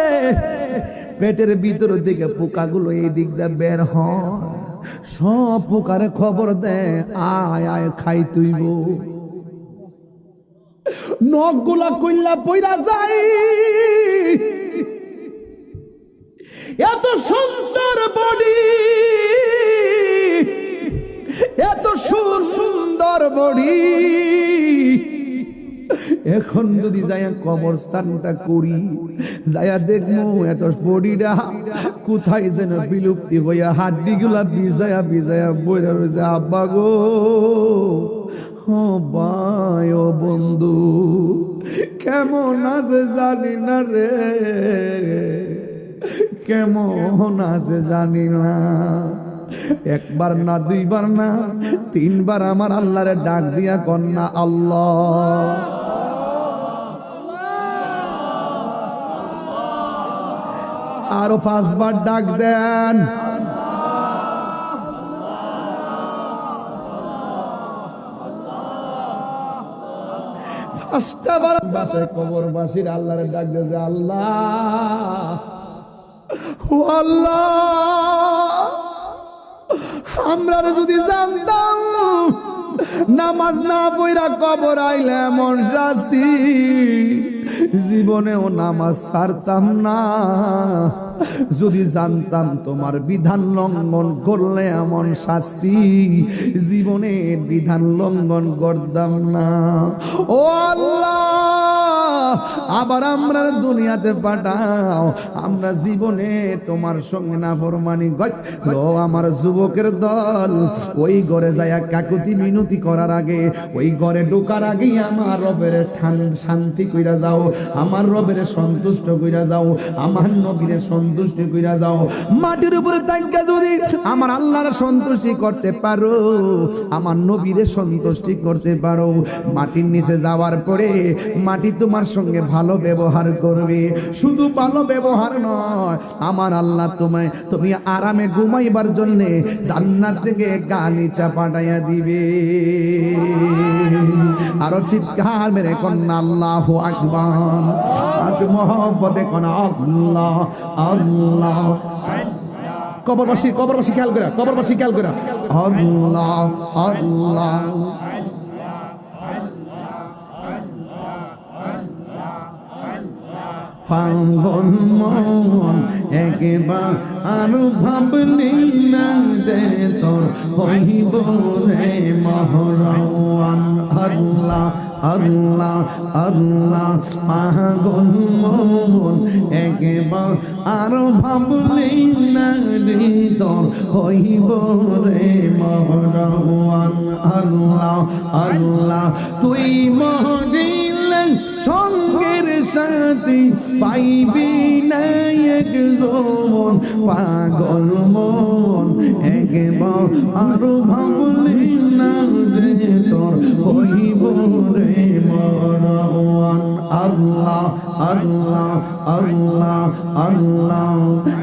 পেটের ভিতর দিকে পোকাগুলো এই দিক দিয়ে বের হয় সব পোকারে খবর দে আয় আয় খাই তুইব নখগুলা কইলা পইরা যাই এত সুন্দর বডি এত সুন্দর বডি এখন যদি যাইয়া কবরস্থানটা করি যাইয়া দেখবো এত বডিটা কোথায় যেন বিলুপ্তি হইয়া হাড্ডিগুলা ভিজায়া ভিজায়া বইরা রয়েছে আব্বা গো ও ভাই ও বন্ধু কেমন আছে জানি না রে কেমন আছে জানি না একবার না দুইবার না তিনবার আমার আল্লাহরে ডাক দিয়া কন্যা আল্লাহ আরো 5 বার ডাক দেন পাঁচটা বার বাসায় কবরবাসীর আল্লাহরে ডাক দিয়েছে আল্লাহ ও আল্লাহ আমরা যদি জানতাম নামাজ না পড়া কবর আইলে এমন শাস্তি জীবনেও নামাজ ছাড়তাম না যদি জানতাম তোমার বিধান লঙ্ঘন করলে এমন শাস্তি জীবনের বিধান লঙ্ঘন করতাম না ও আল্লাহ আবার আমরা দুনিয়াতে পাঠাও আমরা জীবনে তোমার সঙ্গে নাফরমানি করলো আমার যুবকের দল ওই ঘরে যায়া কাকুতি মিনতি করার আগে ওই ঘরে ঢোকার আগেই আমার রবের শান্তি কইরা যাও আমার রবের সন্তুষ্ট কইরা যাও আমার নবীর সন্তুষ্টি কইরা যাও মাটির উপরে তাইকা যদি আমার আল্লাহর সন্তুষ্টি করতে পারো আমার নবীর সন্তুষ্টি করতে পারো মাটির নিচে যাওয়ার পরে মাটি তোমার সঙ্গে ভালো ব্যবহার করবে শুধু ভালো ব্যবহার নয় আমার আল্লাহ তুমি আরামে ঘুমাইবার জন্য জান্নাত থেকে গালিচা পাঠাইয়া দিবে আরো চিৎকার মেরে কন্যা আল্লাহু আকবার আজ মহব্বতে কন্যা আল্লাহ আল্লাহ কবরবাসী খেয়াল করে আল্লাহ আল্লাহ পাগল মন একবার আর ভাবলি না রে তোর হইব রে মহরওয়ান আল্লাহ আল্লাহ আল্লাহ পাগল মন একবার আর ভাবলি না রে তোর হইব রে মহরওয়ান আল্লাহ আল্লাহ তুই মরিলে সঙ্গের সাথী পাইবি না একজন পাগল মন একবার আর ভাবলি না রে তোর হইব রে মরওয়ান আল্লাহ আল্লাহ আল্লাহ আল্লাহ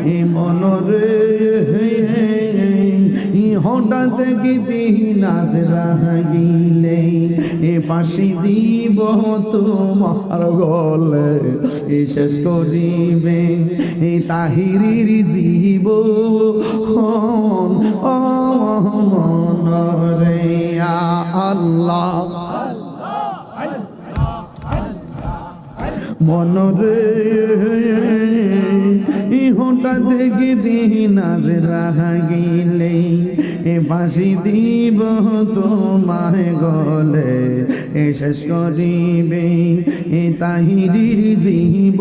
এ মনরে হঠাৎ গীতি নাচ রাগিলে এ ফাঁসি দিব তোমার গলে এ শেষ করিবে এ তাহিরির জীব মনরে আল্লাহ মনরে হঠাৎ গীতি নাচ রাগিলে এ ফাঁসি দিব তোমার গলে এ শেষ করিবে এ তাহিরির জীব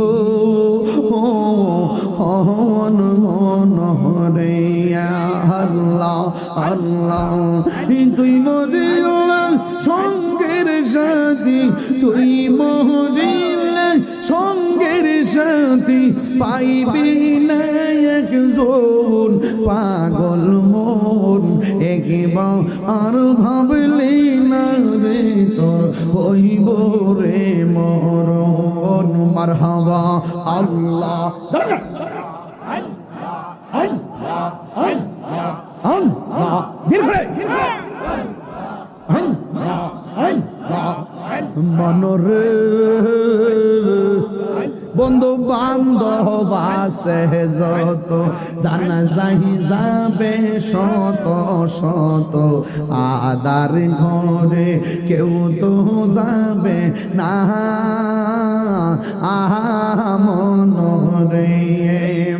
হন মনরে আল্লাহ আল্লাহ তুই মরিলা সঙ্গের সাথী তুই মরিলা সঙ্গের সাথী পাইবি না একজন পাগল মন একবার আর ভাবলি না রে তোর হইব রে মরণ মারহাবা আল্লাহ মনরে বন্ধু বান্ধব আছে যত জানা যাই যাবে শত শত আদার ঘরে কেউ তো যাবে না মনরে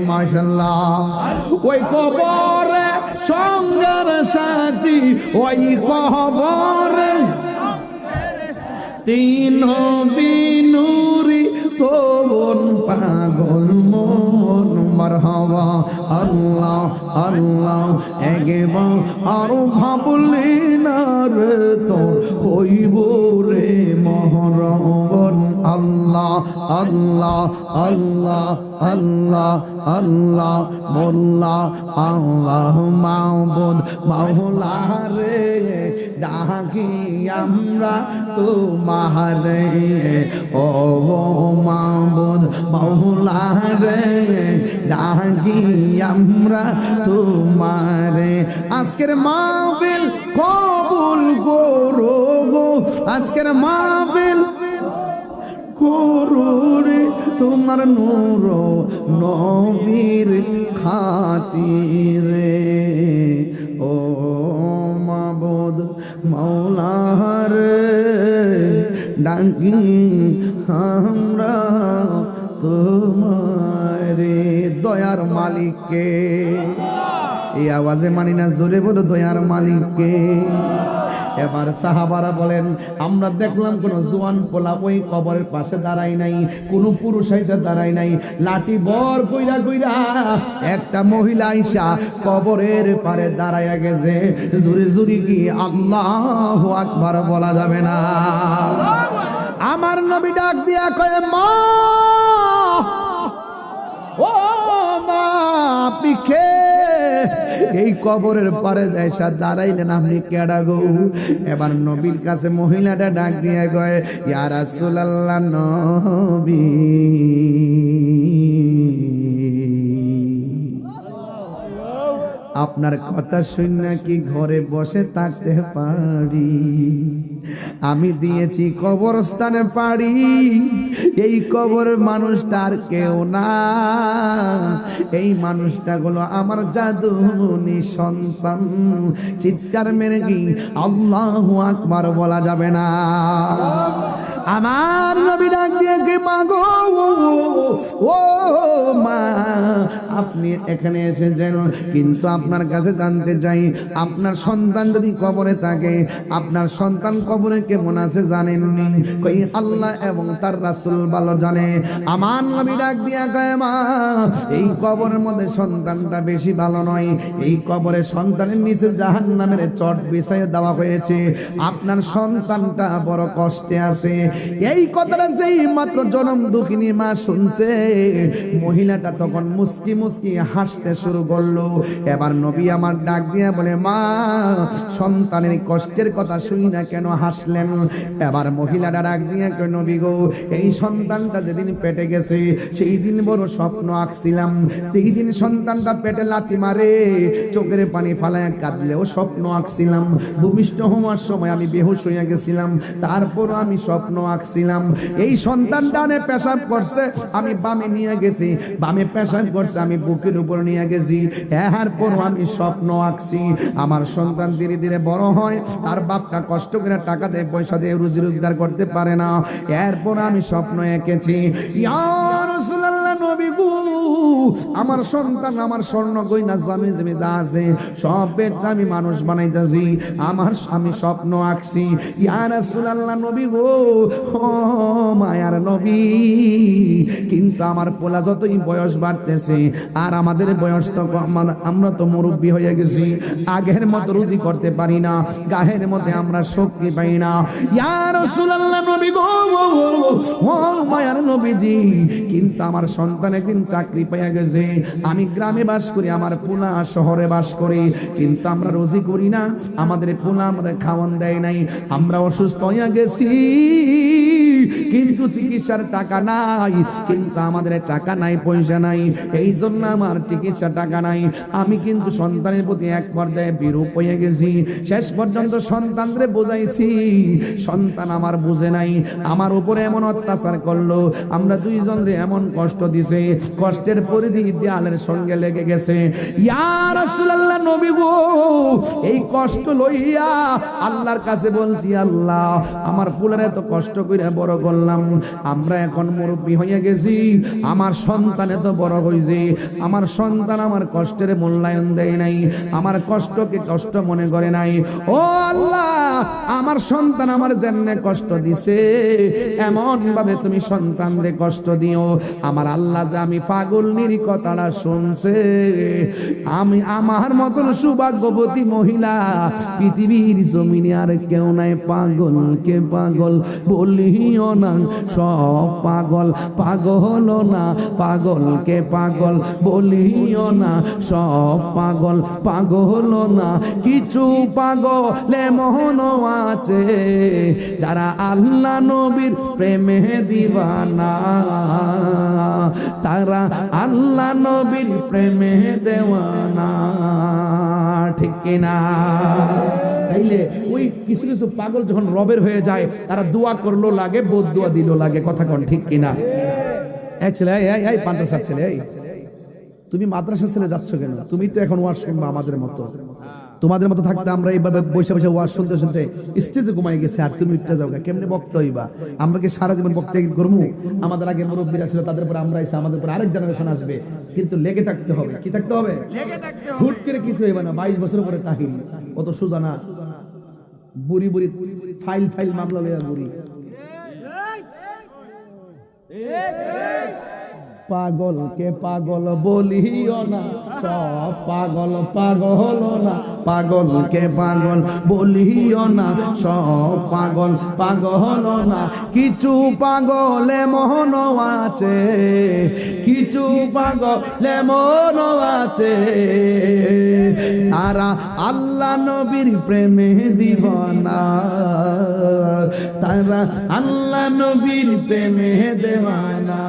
মাশাআল্লাহ ওই কবরে সঙ্গের সাথী ওই কবরে তিন বিনুরি তোন পাগল মন মারহাবা আল্লাহ আল্লাহ একবার আর ভাবলি না রে তোর হইব রে মহরণ আল্লাহ আল্লাহ আল্লাহ আল্লাহ আল্লাহ মোল্লা আল্লাহ মাহবুদ মাওলা রে ডাকি আমরা তোমারে ও মাহবুদ মাওলা রে ডাকি আমরা তোমারে আজকের মাহফিল কবুল করো গো আজকের মাহফিল করুরে তোমার নূর নবীর খাতিরে ও মাবুদ মাওলা রে ডাকি আমরা তোমারে দয়ার মালিককে এই আওয়াজে মানি না জোরে বলো দয়ার মালিককে এবার সাহাবারা বলেন আমরা দেখলাম কোন জোয়ান পোলা ওই কবরের পাশে দাঁড়ায় নাই কোন পুরুষ আইসা দাঁড়ায় নাই লাঠি বর কইরা কইরা একটা মহিলা আইসা কবরের পারে দাঁড়ায়া গেছে জুরি জুরি কি আল্লাহু আকবার বলা যাবে না আমার নবী ডাক দিয়া কয় মা ও মা পিখে এই কবরের পারে যাইসা দাঁড়াইলেন আপনি কেডা গো এবার নবীর কাছে মহিলাটা ডাক দিয়ে কয় ইয়া রাসূলুল্লাহ নবী আপনার কথা শুনে কি ঘরে বসে থাকতে পারি আমি দিয়েছি কবরস্থানে পাড়ি এই কবর মানুষটা আর কেউ না এই মানুষটা হলো আমার জাদুনি সন্তান চিৎকার মেরে কি আল্লাহু আকবার বলা যাবে না আমার নবী ডাক দিয়ে কি মাগো ও মা, আপনি এখানে এসেছেন, কিন্তু আপনার কাছে জানতে চাই, আপনার সন্তান যদি কবরে থাকে, আপনার সন্তান কবরে কেমন আছে জানেননি? কই আল্লাহ এবং তার রাসূল ভালো জানে। আমার নবী ডাক দিয়া কয়, মা, এই কবরের মধ্যে সন্তানটা বেশি ভালো নয়। এই কবরে সন্তানের নিচে জাহান্নামের চট বিছাইয়ে দেওয়া হয়েছে। আপনার সন্তানটা বড় কষ্টে আছে। এই কথাটা যেই মাত্র জনম দুঃখিনী মা শুনছে, মহিলাটা তখন মুস্কি মুস্কি হাসতে শুরু করলো। এবার নবী আমার ডাক দিয়া বলে, মা, সন্তানের কষ্টের কথা শুনি না কেন হাসলেন? এবার মহিলাটা ডাক দিয়া কয়, নবী গো, এই সন্তানটা যেদিন পেটে গেছে সেই দিন বড় স্বপ্ন আঁকছিলাম। সেই দিন সন্তানটা পেটে লাথি মারে, চোখের পানি ফালায় কাঁদলেও স্বপ্ন আঁকছিলাম। ভূমিষ্ঠ হওয়ার সময় আমি বেহুশ হইয়া গেছিলাম, তারপরও আমি স্বপ্ন আঁকছিলাম। এই সন্তান ডানে পেশাব করছে, আমি বামে নিয়ে গেছি, বামে পেশাব করছে, আমি বুকের উপর নিয়ে গেছি, এরপরও আমি স্বপ্ন আঁকছি। আমার সন্তান ধীরে ধীরে বড় হয়, তার বাপটা কষ্ট করে টাকা দেয়, পয়সা দিয়ে রুজি রোজগার করতে পারে না, এরপর আমি স্বপ্ন এঁকেছি। ইয়া রাসূলুল্লাহ, নবী গো, আমার সন্তান আমার স্বর্ণ গয়না জমি জমি যা আছে সব বেচে আমি মানুষ বানাইতেছি, আমি স্বপ্ন আঁকছি। ইয়া রাসূলুল্লাহ, নবী গো, ও মায়ার নবী, কিন্তু আমার পোলা যতই বয়স বাড়তেছে, আর আমাদের বয়স তো কম, আমরা তো মুরব্বী হয়ে গেছি, আগের মতো রুজি করতে পারি না, গায়ের মধ্যে আমরা শক্তি পাই না। ইয়া রাসূলুল্লাহ, নবী গো, ও মায়ার নবীজি, কিন্তু আমার সন্তান একদিন চাকরি পেয়ে গেছে, আমি গ্রামে বাস করি, আমার পোলা শহরে বাস করি, কিন্তু আমরা রুজি করি না, আমাদের পোলা আমাদের খাওয়ান দেয় নাই, আমরা অসুস্থ হয়ে গেছি, কিন্তু চিকিৎসার টাকা নাই, কিন্তু আমাদের টাকা নাই, পয়সা নাই, এই জন্য আমার চিকিৎসার টাকা নাই। আমি কিন্তু সন্তানের প্রতি এক পর্যায়ে বিরূপ হয়ে গেছি, শেষ পর্যন্ত সন্তানরে বোঝাইছি, সন্তান আমার বুঝে নাই, আমার উপরে এমন অত্যাচার করলো, আমরা দুইজনরে এমন কষ্ট দিছে, কষ্টের পরিধি দেয়ালের সঙ্গে লেগে গেছে। ইয়া রাসূলুল্লাহ, নবী গো, এই কষ্ট লইয়া আল্লাহর কাছে বলছি, আল্লাহ, আমার পুলার এত কষ্ট করে বড় করলাম, আমরা এখন মুরব্বী হয়ে গেছি, আমার সন্তান এত বড় হয়েছে, আমার সন্তান আমার কষ্টের মূল্যায়ন দেয় নাই, আমার কষ্টকে কষ্ট মনে করে নাই। ও আল্লাহ, আমার সন্তান আমার জন্য কষ্ট দিছে, এমন ভাবে তুমি সন্তানরে কষ্ট দিও। আমার আল্লাহ যে আমি পাগল নিরি কথাটা শুনছে, আমি আমার মতন সৌভাগ্যবতী মহিলা পৃথিবীর জমিনে আর কেউ নাই। পাগল কে পাগল বলিও না, সব পাগল পাগল না, পাগল কে পাগল বলিও না, সব পাগল পাগল না, কিছু পাগলে মোহন আছে যারা আল্লাহ নবীর প্রেমে দিওয়ানা, তারা আল্লাহ নবীর প্রেমে দেওয়ানা, ঠিক কিনা? তাইলে ওই কিছু কিছু পাগল যখন রবের হয়ে যায়, তারা দোয়া করলো লাগে, বদদুয়া দিল লাগে, কথা কোন ঠিক কিনা? এই ছেলে, এই মাদ্রাসার ছেলে, এই তুমি মাদ্রাসার ছেলে যাচ্ছ কেন? তুমি তো এখন ওয়াজ শুনবা আমাদের মতো, তোমাদের মতো থাকতে আমরা এইভাবে বসে বসে ওয়াজ শুনতে শুনতে স্টেজে ঘুমাই গেছে, আর তুমি উঠতে যাও, কেমনে বক্তা হইবা? আমরা কি সারা জীবন বক্তা করবো? আমাদের আগে মুরব্বীরা ছিল, তাদের পর আমরা এসে, আমাদের পর আরেক জেনারেশন আসবে, কিন্তু লেগে থাকতে হবে। কি থাকতে হবে? হুট করে কিছু হইবা না। 22 বছর পরে তাহির অত সোজা না, বুড়ি বুড়ি ফাইল মামলা লইয়া বুড়ি। পাগল কে পাগল বলিও না, সব পাগল পাগল না, পাগল কে পাগল বলিও না, সব পাগল পাগল না, কিছু পাগলে মন আছে, কিছু পাগলে মন আছে, তারা আল্লাহ নবীর প্রেমে দিওয়ানা, তারা আল্লাহ নবীর প্রেমে দেওয়ানা।